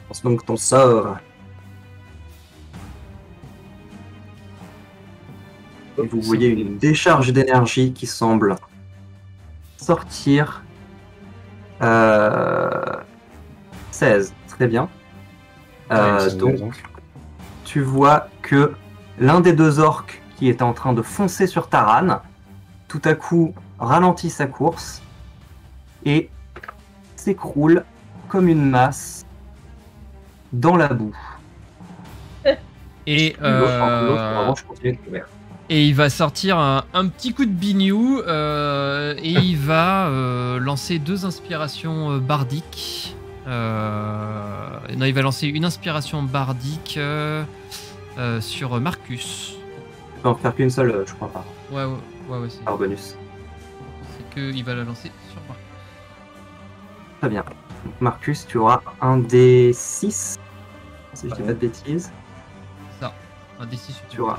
pense donc ton sort. Et vous voyez une décharge d'énergie qui semble sortir. 16, très bien. Donc, tu vois que l'un des 2 orques qui était en train de foncer sur Taran, tout à coup ralentit sa course et s'écroule comme une masse dans la boue. Et, L'autre, en revanche, continue de courir. et il va sortir un petit coup de bignou et il va lancer 2 inspirations bardiques. Non, il va lancer une inspiration bardique sur Marcus. Tu peux en faire qu'une seule, je crois pas, Ouais, c'est par bonus. qu'il va la lancer sur Marcus. Très bien. Donc, Marcus, tu auras un des 6, si je dis pas de bêtises. Ça, un D6 Tu auras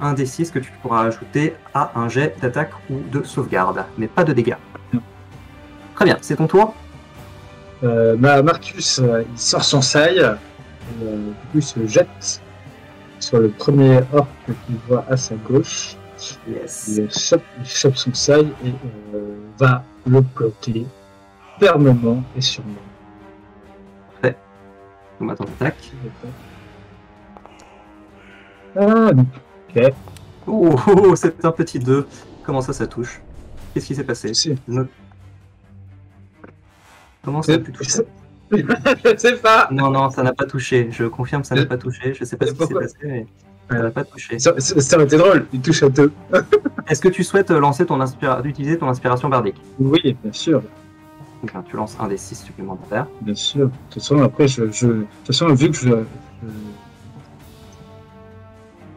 un des 6 que tu pourras ajouter à un jet d'attaque ou de sauvegarde, mais pas de dégâts. Très bien, c'est ton tour. Marcus, il sort son sail, du coup il se jette sur le premier orc qu'il voit à sa gauche. Yes. Il chope son sail et va le planter fermement et sûrement. On va ton attaque. Ah, ok. Oh, c'est un petit 2. Comment ça touche? Qu'est-ce qui s'est passé? Comment ça a pu toucher? Je sais pas. Non, ça n'a pas touché. Je confirme, ça n'a pas touché. Je sais pas ce qui s'est passé, mais ça n'a pas touché. Ça aurait été drôle, il touche à 2. Est-ce que tu souhaites utiliser ton inspiration bardique? Oui, bien sûr. Donc, tu lances un des 6 supplémentaires. Bien sûr. De toute façon, après, de toute façon, vu que je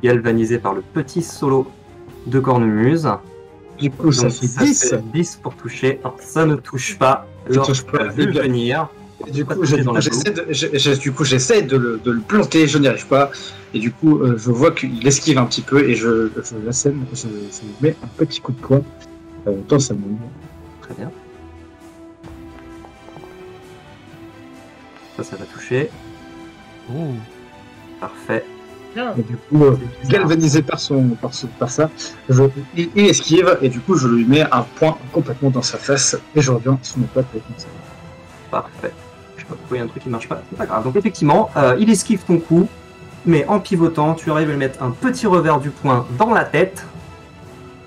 Galvanisé par le petit solo de cornemuse. du coup, ça Donc, fait ça 10. fait 10 pour toucher. Alors, ça ne touche pas. Ça touche pas. Vu venir. Et du Pas coup, touché dans la j'essaie de le planter, je n'y arrive pas. Et du coup, je vois qu'il esquive un petit peu et je l'assène, je mets un petit coup de poing dans sa main. Très bien. Ça va toucher. Oh. Parfait. Et du coup, galvanisé par ça, il esquive et du coup, je lui mets un point complètement dans sa face et je reviens sur mes pattes avec mon sabre. Parfait. Je sais pas pourquoi il y a un truc qui marche pas. C'est pas grave. Donc effectivement, il esquive ton coup, mais en pivotant, tu arrives à lui mettre un petit revers du poing dans la tête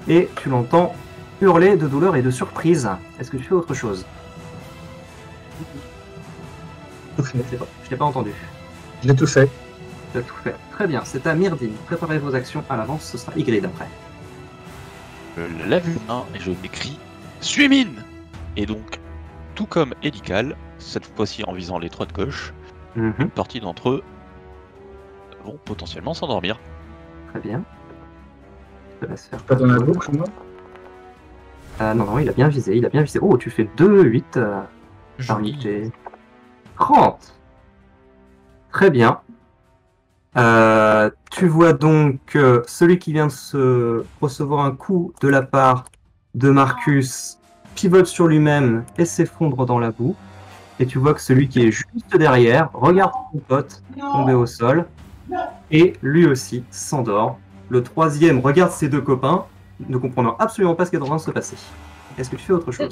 et tu l'entends hurler de douleur et de surprise. Est-ce que tu fais autre chose? Je l'ai pas entendu. Je l'ai tout fait. Tu as tout fait. Très bien, c'est à Myrdine. Préparez vos actions à l'avance, ce sera Ygritte après. Je lève une main et je m'écris Suémine. Et donc, tout comme Elical, cette fois-ci en visant les trois de gauche, une partie d'entre eux vont potentiellement s'endormir. Très bien. Je te laisse faire. Pas dans la boucle, moi. Non, il a bien visé, Oh, tu fais 2, 8 parmi tes 30. Très bien. Tu vois donc celui qui vient de se recevoir un coup de la part de Marcus pivote sur lui-même et s'effondre dans la boue. Et tu vois que celui qui est juste derrière regarde son pote tomber au sol et lui aussi s'endort. Le troisième regarde ses deux copains, ne comprenant absolument pas ce qui est en train de se passer. Est-ce que tu fais autre chose?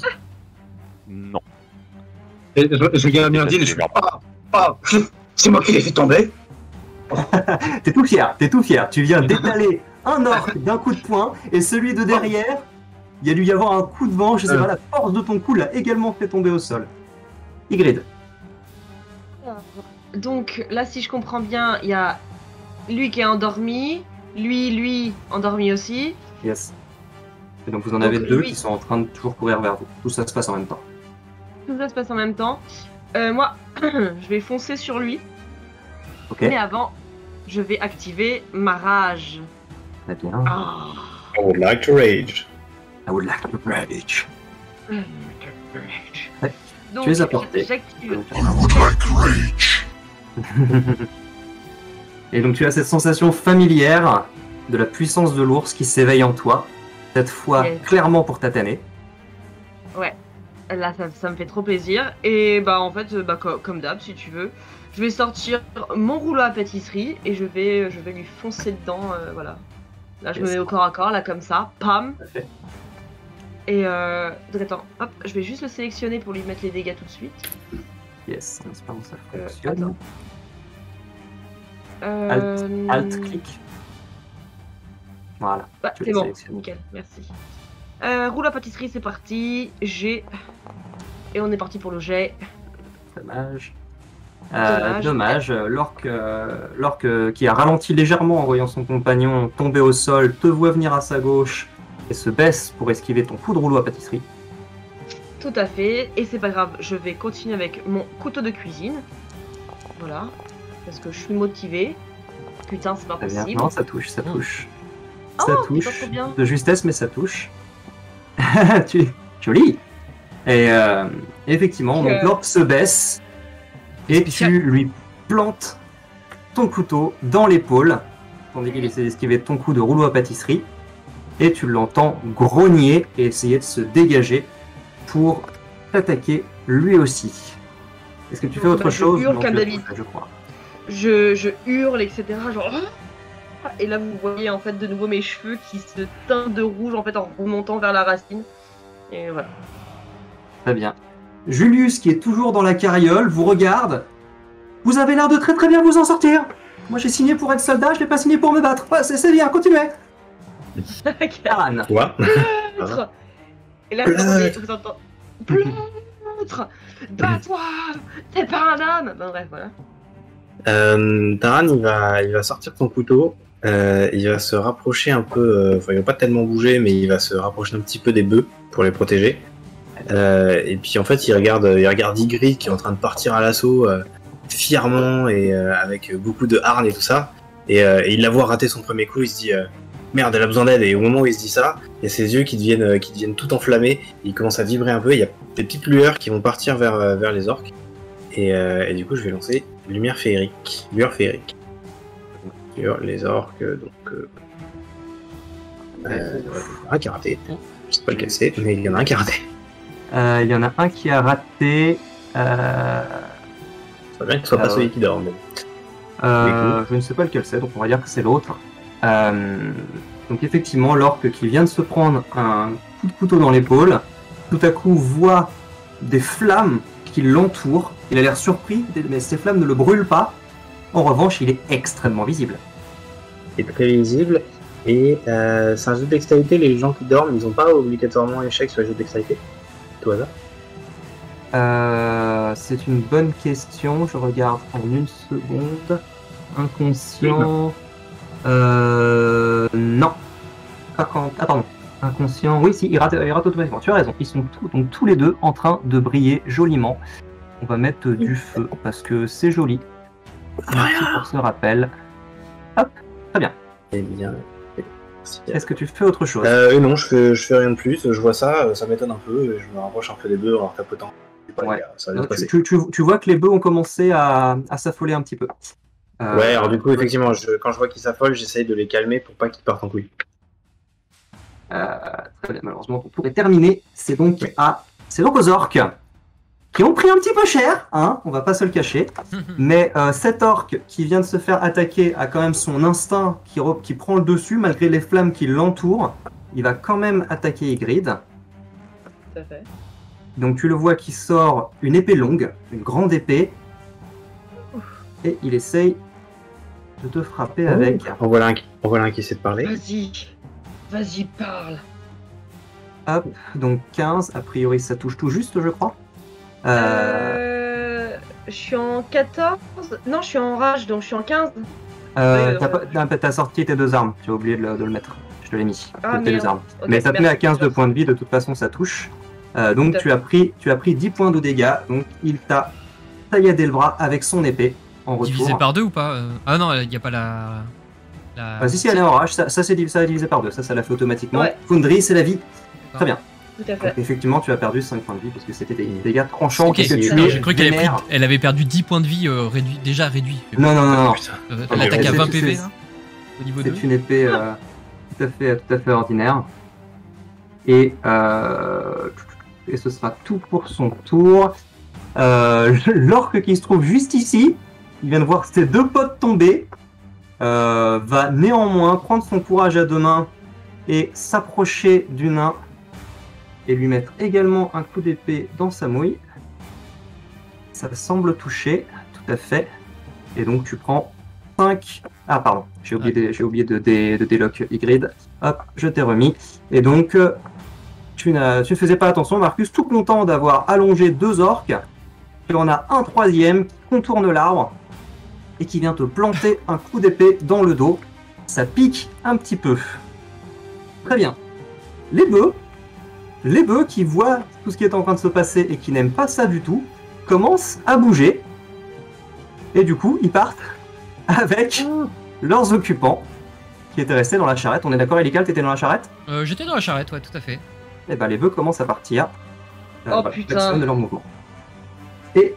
Non. Et je regarde Myrdine et je fais c'est moi qui l'ai fait tomber. T'es tout fier. Tu viens d'étaler un orc d'un coup de poing et celui de derrière, il y a dû y avoir un coup de vent, je sais pas, la force de ton coup l'a également fait tomber au sol. Ygritte. Donc là, si je comprends bien, il y a lui qui est endormi, lui endormi aussi. Yes. Et donc vous en avez Donc, deux lui... qui sont en train de toujours courir vers vous. Tout ça se passe en même temps. Tout ça se passe en même temps. Moi, je vais foncer sur lui. Ok. Mais avant, je vais activer ma rage. Très bien. Oh. I would like to rage. I would like to rage. Ouais. Donc, Tu es à portée. j'active. Et donc tu as cette sensation familière de la puissance de l'ours qui s'éveille en toi, cette fois clairement pour Tatané. Ouais, là ça me fait trop plaisir. Et bah en fait, comme d'hab, si tu veux, je vais sortir mon rouleau à pâtisserie et je vais lui foncer dedans, voilà. Là je me mets au corps à corps, là comme ça, pam. Parfait. Et donc attends, hop, je vais juste le sélectionner pour lui mettre les dégâts tout de suite. Yes, c'est pas où ça fonctionne. Attends. Alt, clic. Voilà. Ouais, c'est bon, nickel, merci. Rouleau à pâtisserie, c'est parti. J'ai Et on est parti pour le jet. Dommage. Dommage. L'orque qui a ralenti légèrement en voyant son compagnon tomber au sol, te voit venir à sa gauche et se baisse pour esquiver ton coup de rouleau à pâtisserie. Tout à fait. Et c'est pas grave, je vais continuer avec mon couteau de cuisine. Voilà. Parce que je suis motivée. Putain, c'est pas possible. Non, ça touche. Ça touche bien. de justesse, mais ça touche. Joli. Et effectivement, donc l'orque se baisse et tu lui plantes ton couteau dans l'épaule, tandis qu'il essaie d'esquiver ton coup de rouleau à pâtisserie, et tu l'entends grogner et essayer de se dégager pour t'attaquer lui aussi. Est-ce que tu fais autre chose? Je hurle comme David. Je crois. Je hurle, etc. Genre... Et là, vous voyez en fait de nouveau mes cheveux qui se teintent de rouge en fait en remontant vers la racine. Et voilà. Très bien. Julius, qui est toujours dans la carriole, vous regarde. Vous avez l'air de très très bien vous en sortir. Moi, j'ai signé pour être soldat, je l'ai pas signé pour me battre. Ouais, c'est bien, continuez. Taran. Quoi? Et là, vous entendez... Pleutre! Bats-toi! T'es pas un homme! Bon, bref, voilà. Taran, il va sortir son couteau. Il va se rapprocher un peu. Enfin, il va pas tellement bouger, mais il va se rapprocher un petit peu des bœufs pour les protéger. Et puis en fait, il regarde Ygritte qui est en train de partir à l'assaut fièrement et avec beaucoup de hargne et tout ça. Et il la voit rater son premier coup. Il se dit merde, elle a besoin d'aide. Et au moment où il se dit ça, il y a ses yeux qui deviennent tout enflammés. Il commence à vibrer un peu. Il y a des petites lueurs qui vont partir vers les orques. Et du coup, je vais lancer lueur féerique sur les orques. Donc un qui a raté. Je sais pas lequel c'est, mais il y en a un qui a raté. Il y en a un qui a raté. Ça serait bien que ce soit pas celui qui dort. Mais... je ne sais pas lequel c'est, donc on va dire que c'est l'autre. Donc effectivement, l'orque qui vient de se prendre un coup de couteau dans l'épaule, tout à coup voit des flammes qui l'entourent. Il a l'air surpris, mais ces flammes ne le brûlent pas. En revanche, il est extrêmement visible. Il est très visible. Et c'est un jeu de dextérité. Les gens qui dorment, ils n'ont pas obligatoirement échec sur les jeux de dextérité. Tout hasard. C'est une bonne question. Je regarde en une seconde. Inconscient. Non. Ah, pardon. Inconscient. Oui, si, il rate automatiquement. Tu as raison. Ils sont tous les deux en train de briller joliment. On va mettre du feu parce que c'est joli. Merci pour ce rappel. Hop, très bien. Eh bien. Est-ce que tu fais autre chose? Non, je fais rien de plus. Je vois ça, ça m'étonne un peu. Et je me rapproche un peu des bœufs en leur tapotant. Ouais. Tu vois que les bœufs ont commencé à s'affoler un petit peu. Ouais, alors du coup, effectivement, quand je vois qu'ils s'affolent, j'essaye de les calmer pour pas qu'ils partent en couille. Très bien, malheureusement, pour tout est terminé. C'est donc aux orques qui ont pris un petit peu cher, hein, on va pas se le cacher. Mais cet orque qui vient de se faire attaquer a quand même son instinct qui prend le dessus malgré les flammes qui l'entourent. Il va quand même attaquer Ygritte. Tout à fait. Donc tu le vois qui sort une épée longue, une grande épée. Et il essaye de te frapper avec... En voilà un qui essaie de parler. Vas-y, parle. Hop, donc 15, a priori ça touche tout juste, je crois. Je suis en 14. Non, je suis en rage, donc je suis en 15. T'as sorti tes deux armes, tu as oublié de le mettre. Je te l'ai mis. Tes deux armes. Okay, mais ça te met à 15 de points de vie, de toute façon ça touche. Donc tu as pris 10 points de dégâts, donc il t'a tailladé le bras avec son épée en retour. Divisé par 2 ou pas? Ah non, il n'y a pas la... Si, elle est en rage, ça c'est divisé par 2, ça l'a fait automatiquement. Ouais. Fundry, c'est la vie. Très bien. Tout à fait. Donc, effectivement, tu as perdu 5 points de vie parce que c'était des dégâts tranchants. Ok, j'ai cru qu'elle avait perdu 10 points de vie déjà réduits. Non. Elle attaque à 20 PV là, au niveau 2. C'est une épée tout à fait ordinaire. Et ce sera tout pour son tour. L'orque qui se trouve juste ici, il vient de voir ses deux potes tomber, va néanmoins prendre son courage à deux mains et s'approcher du nain et lui mettre également un coup d'épée dans sa mouille. Ça semble toucher, tout à fait. Et donc tu prends 5... Ah pardon, j'ai oublié de délock Ygritte. Hop, je t'ai remis. Et donc tu ne faisais pas attention, Marcus, tout content d'avoir allongé 2 orques. Tu en as un 3e qui contourne l'arbre et qui vient te planter un coup d'épée dans le dos. Ça pique un petit peu. Très bien. Les bœufs qui voient tout ce qui est en train de se passer et qui n'aiment pas ça du tout, commencent à bouger. Et du coup, ils partent avec leurs occupants qui étaient restés dans la charrette. On est d'accord, Elical, t'étais dans la charrette? J'étais dans la charrette, ouais, tout à fait. Et ben les bœufs commencent à partir. Oh putain de leur mouvement. Et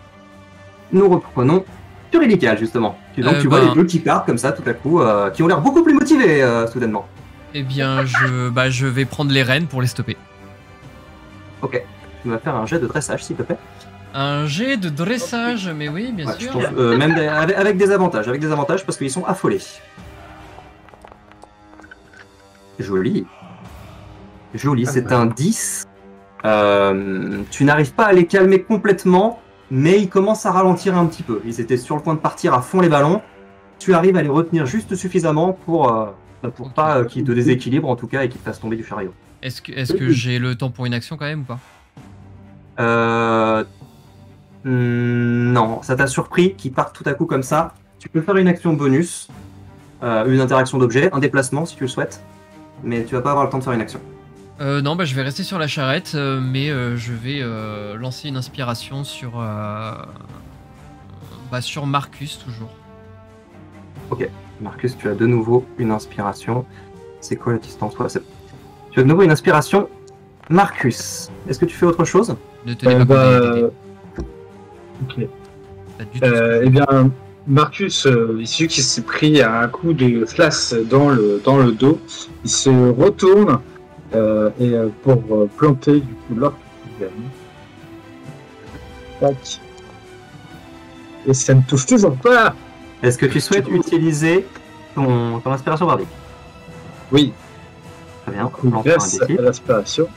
nous reprenons sur Elical, justement. Donc tu vois les bœufs qui partent comme ça tout à coup, qui ont l'air beaucoup plus motivés soudainement. Eh bien, je vais prendre les rênes pour les stopper. Ok. Tu vas faire un jet de dressage, s'il te plaît. Un jet de dressage, mais oui, bien sûr. Même avec des avantages, parce qu'ils sont affolés. Joli. Joli, c'est un 10. Tu n'arrives pas à les calmer complètement, mais ils commencent à ralentir un petit peu. Ils étaient sur le point de partir à fond les ballons. Tu arrives à les retenir juste suffisamment pour pas qu'ils te déséquilibrent en tout cas et qu'ils te fassent tomber du chariot. Est-ce que j'ai le temps pour une action quand même ou pas? Non, ça t'a surpris qu'ils partent tout à coup comme ça. Tu peux faire une action bonus, une interaction d'objet, un déplacement si tu le souhaites, mais tu vas pas avoir le temps de faire une action. Non, je vais rester sur la charrette, mais je vais lancer une inspiration sur Marcus toujours. Ok, Marcus, tu as de nouveau une inspiration. C'est quoi la distance? Ouais, tu as de nouveau une inspiration. Marcus, est-ce que tu fais autre chose? Ne tenez pas ok. Eh bien, Marcus, celui qui s'est pris un coup de flash dans le dos, il se retourne et pour planter du coup l'orque qui gagne. Tac. Et ça ne touche toujours pas. Est-ce que tu souhaites utiliser ton inspiration bardique? Oui. Très bien. Grâce à l'inspiration.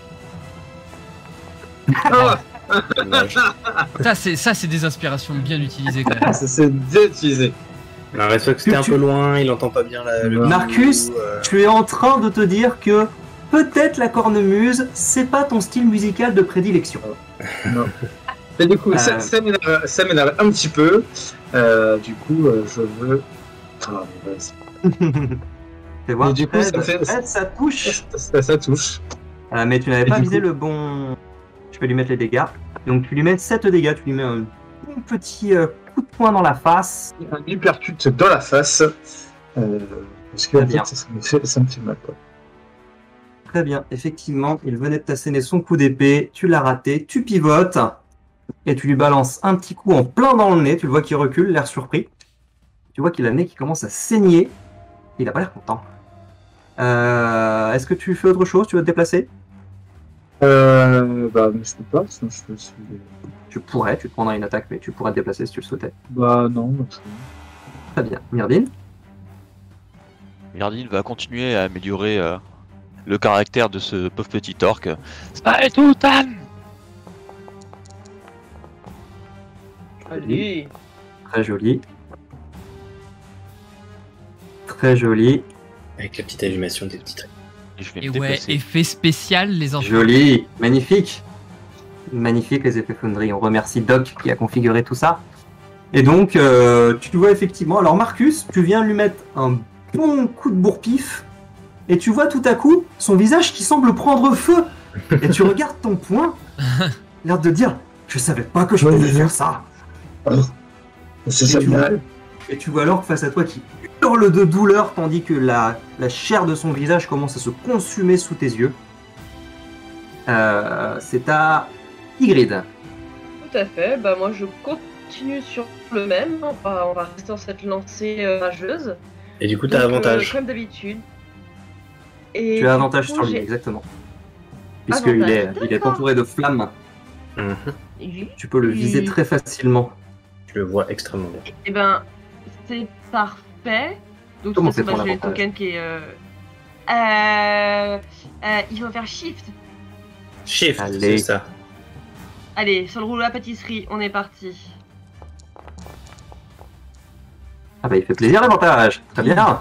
Ça c'est des inspirations bien utilisées quand même. C'est bien utilisé. Alors, reste que c'était un peu loin, il entend pas bien le Marcus, tu es en train de te dire que peut-être la cornemuse, c'est pas ton style musical de prédilection. Non. Et du coup, ça m'énerve un petit peu. Du coup, je veux. Fais voir. Et du coup, ça touche. Ça touche. Mais tu n'avais pas visé le bon. Je peux lui mettre les dégâts. Donc tu lui mets 7 dégâts, tu lui mets un petit coup de poing dans la face. Un hypercute dans la face. Parce que en fait, ça me fait mal. Quoi. Très bien, effectivement, il venait de t'asséner son coup d'épée, tu l'as raté, tu pivotes et tu lui balances un petit coup en plein dans le nez. Tu le vois qu'il recule, l'air surpris. Tu vois qu'il a le nez qui commence à saigner. Il a pas l'air content. Est-ce que tu fais autre chose? Tu vas te déplacer? Mais je peux pas, sinon je fais. Tu pourrais, tu te prendras une attaque, mais tu pourrais te déplacer si tu le souhaitais. Bah non, Très bien. Myrdine? Myrdine va continuer à améliorer le caractère de ce pauvre petit orc. Ça est tout, Tan! Allez. Très joli. Très joli. Avec la petite animation des petits traits. Et ouais, effet spécial les enfants. Joli, magnifique. Magnifique les effets Foundry. On remercie Doc qui a configuré tout ça. Et donc, tu vois effectivement... Alors Marcus, tu viens lui mettre un bon coup de bourre-pif et tu vois tout à coup son visage qui semble prendre feu. Et tu regardes ton poing, l'air de dire « Je savais pas que je pouvais faire ça !» Et tu vois alors face à toi qui hurle de douleur tandis que la chair de son visage commence à se consumer sous tes yeux. C'est à Ygritte. Tout à fait, bah moi je continue sur le même, on va rester dans cette lancée rageuse. Et du coup t'as avantage. Comme d'habitude. Tu as avantage sur lui, exactement. Puisqu'il est entouré de flammes. Tu peux le viser très facilement. Tu le vois extrêmement bien. Et ben, c'est parfait. Donc comment c'est j'ai le token qui est... il faut faire shift. Shift, c'est ça. Allez, sur le rouleau à pâtisserie, on est parti. Ah bah il fait plaisir l'avantage. Très bien.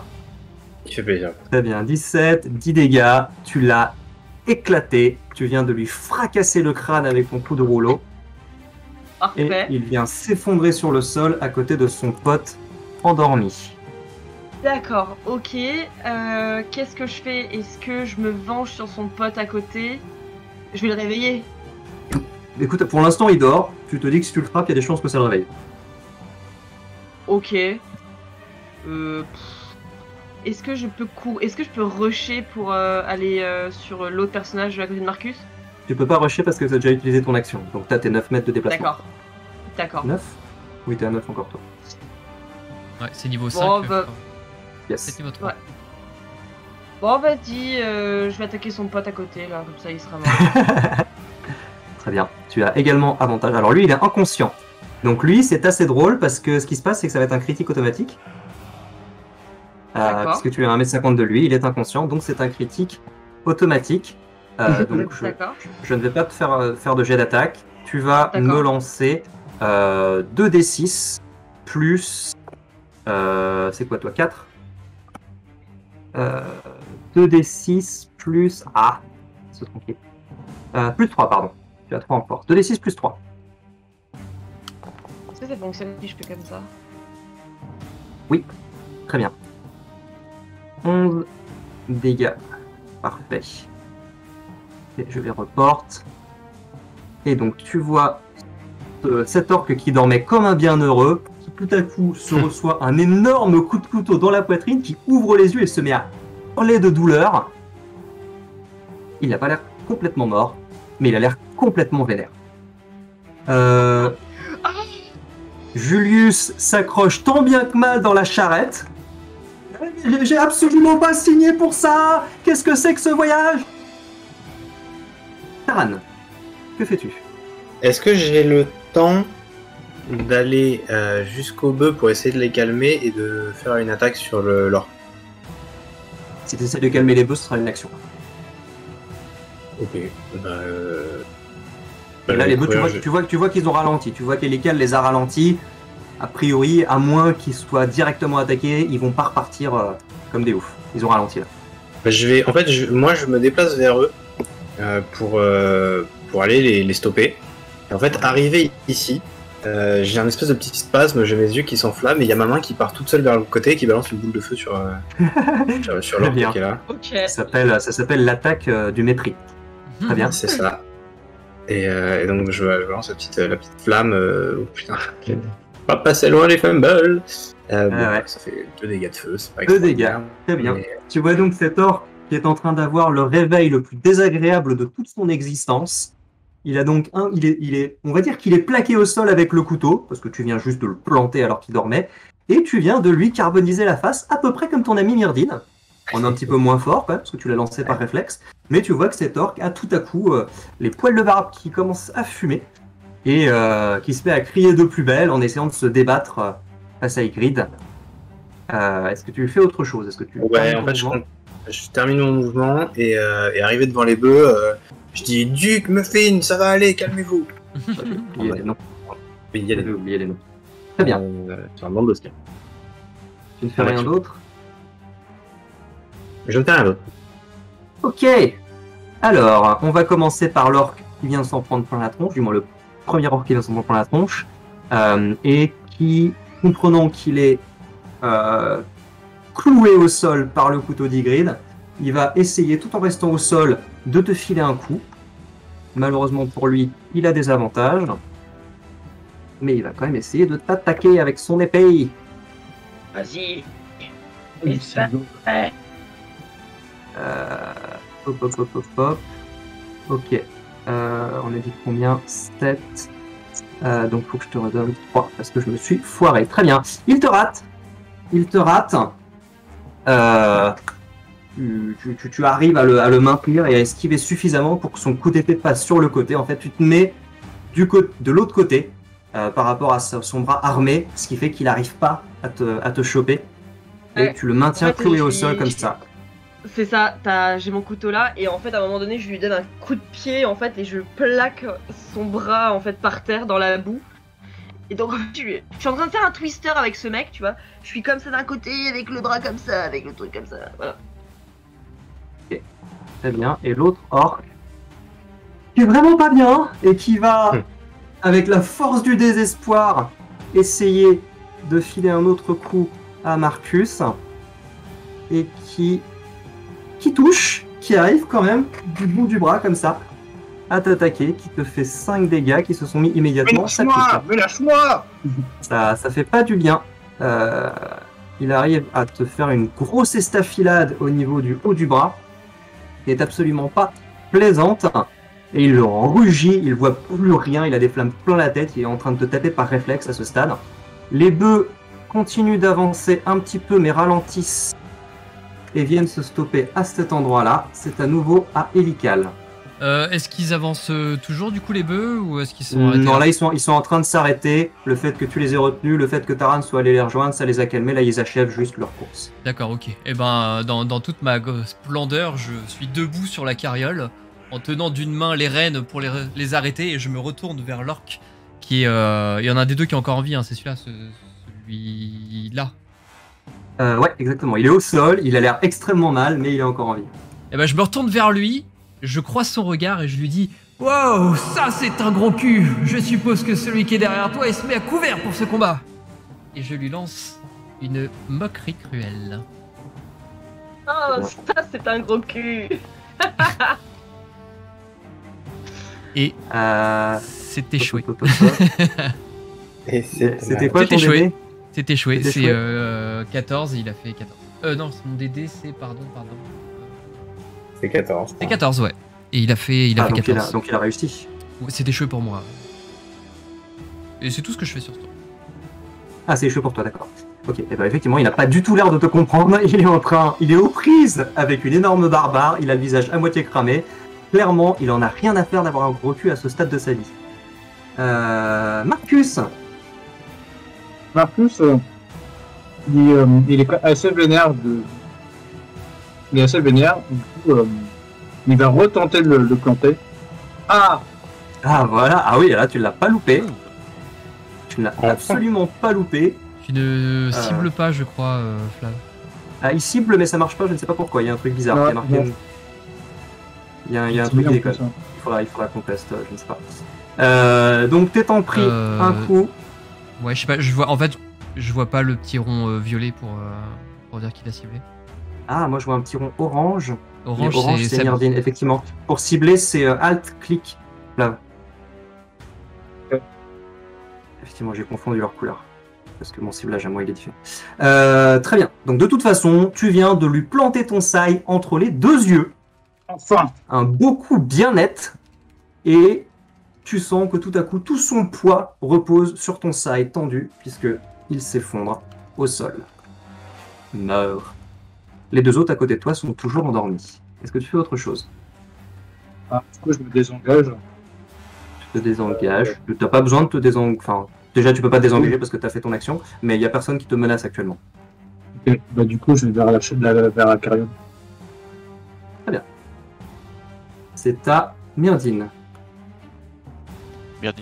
Il fait plaisir. Très bien, 17, 10 dégâts. Tu l'as éclater. Tu viens de lui fracasser le crâne avec ton coup de rouleau. Parfait. Et il vient s'effondrer sur le sol à côté de son pote endormi. D'accord, ok. Qu'est-ce que je fais? Est-ce que je me venge sur son pote à côté? Je vais le réveiller. Écoute, pour l'instant il dort. Tu te dis que si tu le frappes, il y a des chances que ça le réveille. Ok. Est-ce que je peux Est-ce que je peux rusher pour aller sur l'autre personnage à côté de Marcus? Tu peux pas rusher parce que tu as déjà utilisé ton action. Donc t'as tes 9 mètres de déplacement. D'accord. 9? Oui, t'es à 9 encore toi. Ouais, c'est niveau 5. Bon, bah... Yes. C'est niveau 3. Ouais. Bon, vas-y, je vais attaquer son pote à côté, là, comme ça il sera mort. Très bien. Tu as également avantage. Alors lui, il est inconscient. Donc lui, c'est assez drôle parce que ce qui se passe, c'est que ça va être un critique automatique. Parce que tu es à 1m50 de lui, il est inconscient, donc c'est un critique automatique. Donc je ne vais pas te faire de jet d'attaque. Tu vas me lancer 2d6 plus... c'est quoi toi, 4 2d6 plus... Ah, c'est tranquille. Plus 3, pardon. Tu as 3 en force. 2d6 plus 3. Est-ce que ça fonctionne si je fais comme ça? Oui, très bien. 11 dégâts. Parfait. Et je les reporte. Et donc tu vois cet orque qui dormait comme un bienheureux, qui tout à coup se reçoit un énorme coup de couteau dans la poitrine, qui ouvre les yeux et se met à hurler de douleur. Il n'a pas l'air complètement mort, mais il a l'air complètement vénère. Julius s'accroche tant bien que mal dans la charrette. J'ai absolument pas signé pour ça. Qu'est-ce que c'est que ce voyage? Taran, que fais-tu? Est-ce que j'ai le temps d'aller jusqu'au bœuf pour essayer de les calmer et de faire une attaque sur l'orque? Si tu essaies de calmer les bœufs, ce sera une action. Ok. Et là, les bœufs, tu vois qu'ils ont ralenti. Tu vois qu'Elical les a ralentis. A priori, à moins qu'ils soient directement attaqués, ils vont pas repartir comme des oufs. Ils ont ralenti là. Moi, je me déplace vers eux pour aller les stopper. Et en fait, arrivé ici, j'ai un espèce de petit spasme, j'ai mes yeux qui s'enflamment et il y a ma main qui part toute seule vers le côté et qui balance une boule de feu sur l'orque qui est là. Okay. Ça s'appelle l'attaque du mépris. Très bien. C'est ça. Et donc je balance la petite flamme. Oh putain, pas passer loin les fumbles. Ouais. Ça fait 2 dégâts de feu, c'est pas 2 dégâts, très bien. Mais... Tu vois donc cet orque qui est en train d'avoir le réveil le plus désagréable de toute son existence. Il a donc on va dire qu'il est plaqué au sol avec le couteau, parce que tu viens juste de le planter alors qu'il dormait, et tu viens de lui carboniser la face, à peu près comme ton ami Myrdine. On est un petit peu moins fort, quand même, parce que tu l'as lancé par réflexe, mais tu vois que cet orque a tout à coup les poils de barbe qui commencent à fumer, et qui se met à crier de plus belle en essayant de se débattre face à Ygritte. Est-ce que tu fais autre chose? Est-ce que tu en fait, je termine mon mouvement, et arrivé devant les bœufs, je dis « Duc, Muffin, ça va aller, calmez-vous !» Oubliez les noms. Très bien. C'est un bande de ski. Tu ne fais rien d'autre? Je ne fais rien d'autre. Ok. Alors, on va commencer par l'orque qui vient de s'en prendre plein la tronche, du moins le premier orque qui vient de s'en prendre plein la tronche, et qui, comprenant qu'il est cloué au sol par le couteau d'Ygritte, il va essayer, tout en restant au sol, de te filer un coup. Malheureusement pour lui, il a des avantages. Mais il va quand même essayer de t'attaquer avec son épée. Vas-y. Hop. Ok. On a dit combien? 7. Donc faut que je te redonne 3 parce que je me suis foiré. Très bien. Il te rate. Tu arrives à le maintenir et à esquiver suffisamment pour que son coup d'épée passe sur le côté. En fait, tu te mets de l'autre côté par rapport à son bras armé, ce qui fait qu'il n'arrive pas à te choper. Et tu le maintiens cloué au sol comme ça. C'est ça, j'ai mon couteau là, et en fait, à un moment donné, je lui donne un coup de pied, en fait, et je plaque son bras, en fait, par terre, dans la boue. Et donc, je suis en train de faire un twister avec ce mec, tu vois. Je suis comme ça d'un côté, avec le bras comme ça, avec le truc comme ça, voilà. Ok, Très bien. Et l'autre orc, qui est vraiment pas bien, et qui va, avec la force du désespoir, essayer de filer un autre coup à Marcus, et qui touche, qui arrive quand même du bout du bras, comme ça, à t'attaquer, qui te fait 5 dégâts, qui se sont mis immédiatement. Mais lâche-moi Ça fait pas du bien. Il arrive à te faire une grosse estafilade au niveau du haut du bras, qui est absolument pas plaisante. Et il rugit, il voit plus rien, il a des flammes plein la tête, il est en train de te taper par réflexe à ce stade. Les bœufs continuent d'avancer un petit peu, mais ralentissent et viennent se stopper à cet endroit-là. C'est à nouveau à Hélical. Est-ce qu'ils avancent toujours du coup les bœufs ou est-ce qu'ils sont arrêtés? Non, là ils sont en train de s'arrêter. Le fait que tu les aies retenus, le fait que Taran soit allé les rejoindre, ça les a calmés. Là ils achèvent juste leur course. D'accord, ok. Et ben dans toute ma splendeur, je suis debout sur la carriole en tenant d'une main les rênes pour les arrêter et je me retourne vers l'orc qui est... il y en a un des deux qui est encore en vie, hein, c'est celui-là, celui-là. Ouais, exactement. Il est au sol, il a l'air extrêmement mal, mais il est encore en vie. Et ben je me retourne vers lui. Je croise son regard et je lui dis « Wow, ça c'est un gros cul. Je suppose que celui qui est derrière toi, il se met à couvert pour ce combat. » Et je lui lance une moquerie cruelle. Oh, ça c'est un gros cul. Et c'est échoué. C'était quoi ton DD? C'est échoué. C'est 14, il a fait 14. Non, mon DD c'est... Pardon. C'est 14. C'est 14, ouais. Et il a fait, donc 14. Donc il a réussi. Ouais, c'est échoué pour moi. Et c'est tout ce que je fais sur toi. Ah, c'est échoué pour toi, d'accord. Ok, et ben effectivement, il n'a pas du tout l'air de te comprendre. Il est aux prises avec une énorme barbare. Il a le visage à moitié cramé. Clairement, il en a rien à faire d'avoir un gros cul à ce stade de sa vie. Marcus, il est assez vénère Il est assez vénère, du coup, il va retenter de le planter. Ah voilà, ah oui, là tu l'as pas loupé. Tu ne l'as absolument pas loupé. Tu ne cibles pas, je crois, Flav. Ah, il cible, mais ça marche pas, je ne sais pas pourquoi. Il y a un truc bizarre. Ouais, il y a marqué. Il y a un truc qui déconne. Il faudra qu'on teste, je ne sais pas. Donc t'es en pris un coup. Ouais, je sais pas, je vois pas le petit rond violet pour dire qu'il a ciblé. Ah, moi je vois un petit rond orange. Orange c'est Myrdine, effectivement. Pour cibler, c'est Alt-Click. Là. Effectivement, j'ai confondu leurs couleurs. Parce que mon ciblage à moi, il est différent. Très bien. Donc de toute façon, tu viens de lui planter ton saille entre les deux yeux. Enfin. Un beau coup bien net. Et tu sens que tout à coup, tout son poids repose sur ton saille tendu, puisqu'il s'effondre au sol. Meurt. Les deux autres à côté de toi sont toujours endormis. Est-ce que tu fais autre chose? Du coup, je me désengage. Tu te désengages. Tu n'as pas besoin de te désengager. Enfin, déjà, tu peux pas te désengager parce que tu as fait ton action, mais il n'y a personne qui te menace actuellement. Ok, du coup, je vais vers la carriole. Très bien. C'est à Myrdine.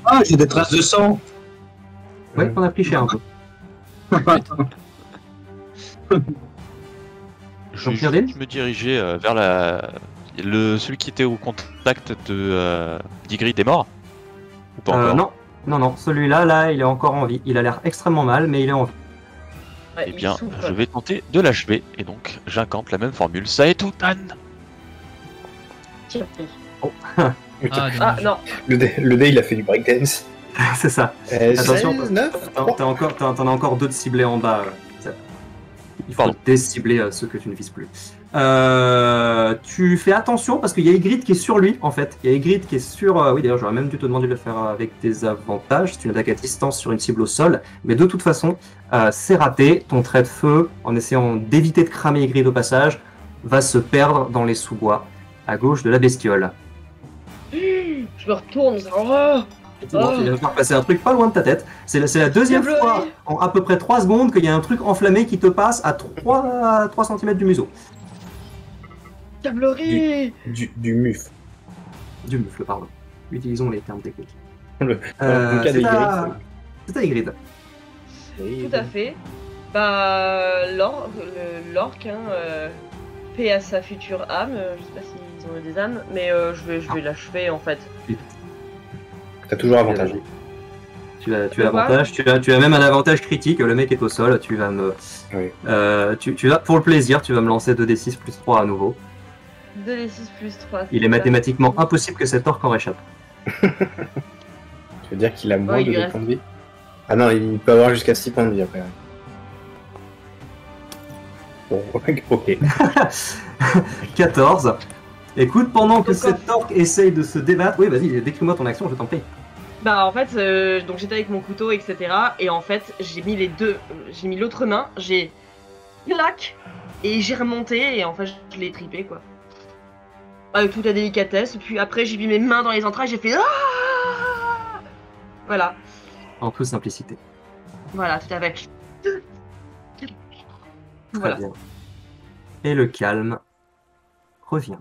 Ah, j'ai des traces de sang. Ouais, on a pris cher un peu. Je me dirigeais vers celui qui était au contact d'Ygritte est mort ou pas encore? Non, celui-là, il est encore en vie. Il a l'air extrêmement mal, mais il est en vie. Ouais, eh bien, je vais tenter de l'achever, et donc j'incante la même formule. Ça est tout, Anne. Oh. Ah non. Le dé, il a fait du breakdance. C'est ça. Attention, t'en as encore deux de ciblés en bas. Il faut décibler ceux que tu ne vises plus. Tu fais attention parce qu'il y a Ygritte qui est sur lui en fait. Il y a Ygritte qui est sur... oui d'ailleurs j'aurais même dû te demander de le faire avec des avantages. C'est une attaque à distance sur une cible au sol. Mais de toute façon, c'est raté. Ton trait de feu, en essayant d'éviter de cramer Ygritte au passage, va se perdre dans les sous-bois à gauche de la bestiole. Je me retourne. Tu viens de faire passer un truc pas loin de ta tête. C'est la deuxième fois en à peu près 3 secondes qu'il y a un truc enflammé qui te passe à 3 cm du museau. Diablerie. Du mufle. Du mufle, pardon. Utilisons les termes techniques. C'est à Ygritte. Tout à fait. L'orc, paix à sa future âme, je sais pas sinon des âmes, mais je vais l'achever en fait. T'as toujours avantage. Tu as avantage, tu as même un avantage critique, le mec est au sol, tu vas me... Oui. Tu vas, pour le plaisir, tu vas me lancer 2d6 plus 3 à nouveau. 2d6 plus 3. Il est mathématiquement impossible que cet orc en réchappe. Tu veux dire qu'il a moins de 2 points de vie? Ah non, il peut avoir jusqu'à 6 points de vie après. Bon, ok. 14. Écoute, pendant que cet orc essaye de se débattre... Oui, vas-y, décris-moi ton action, je t'en prie. Bah en fait, donc j'étais avec mon couteau, etc. Et en fait, j'ai mis l'autre main, j'ai clac, et j'ai remonté, et en fait, je l'ai tripé, quoi. Avec toute la délicatesse, puis après, j'ai mis mes mains dans les entrailles, j'ai fait ah. Voilà. En toute simplicité. Voilà, tout à fait. Très bien. Et le calme revient.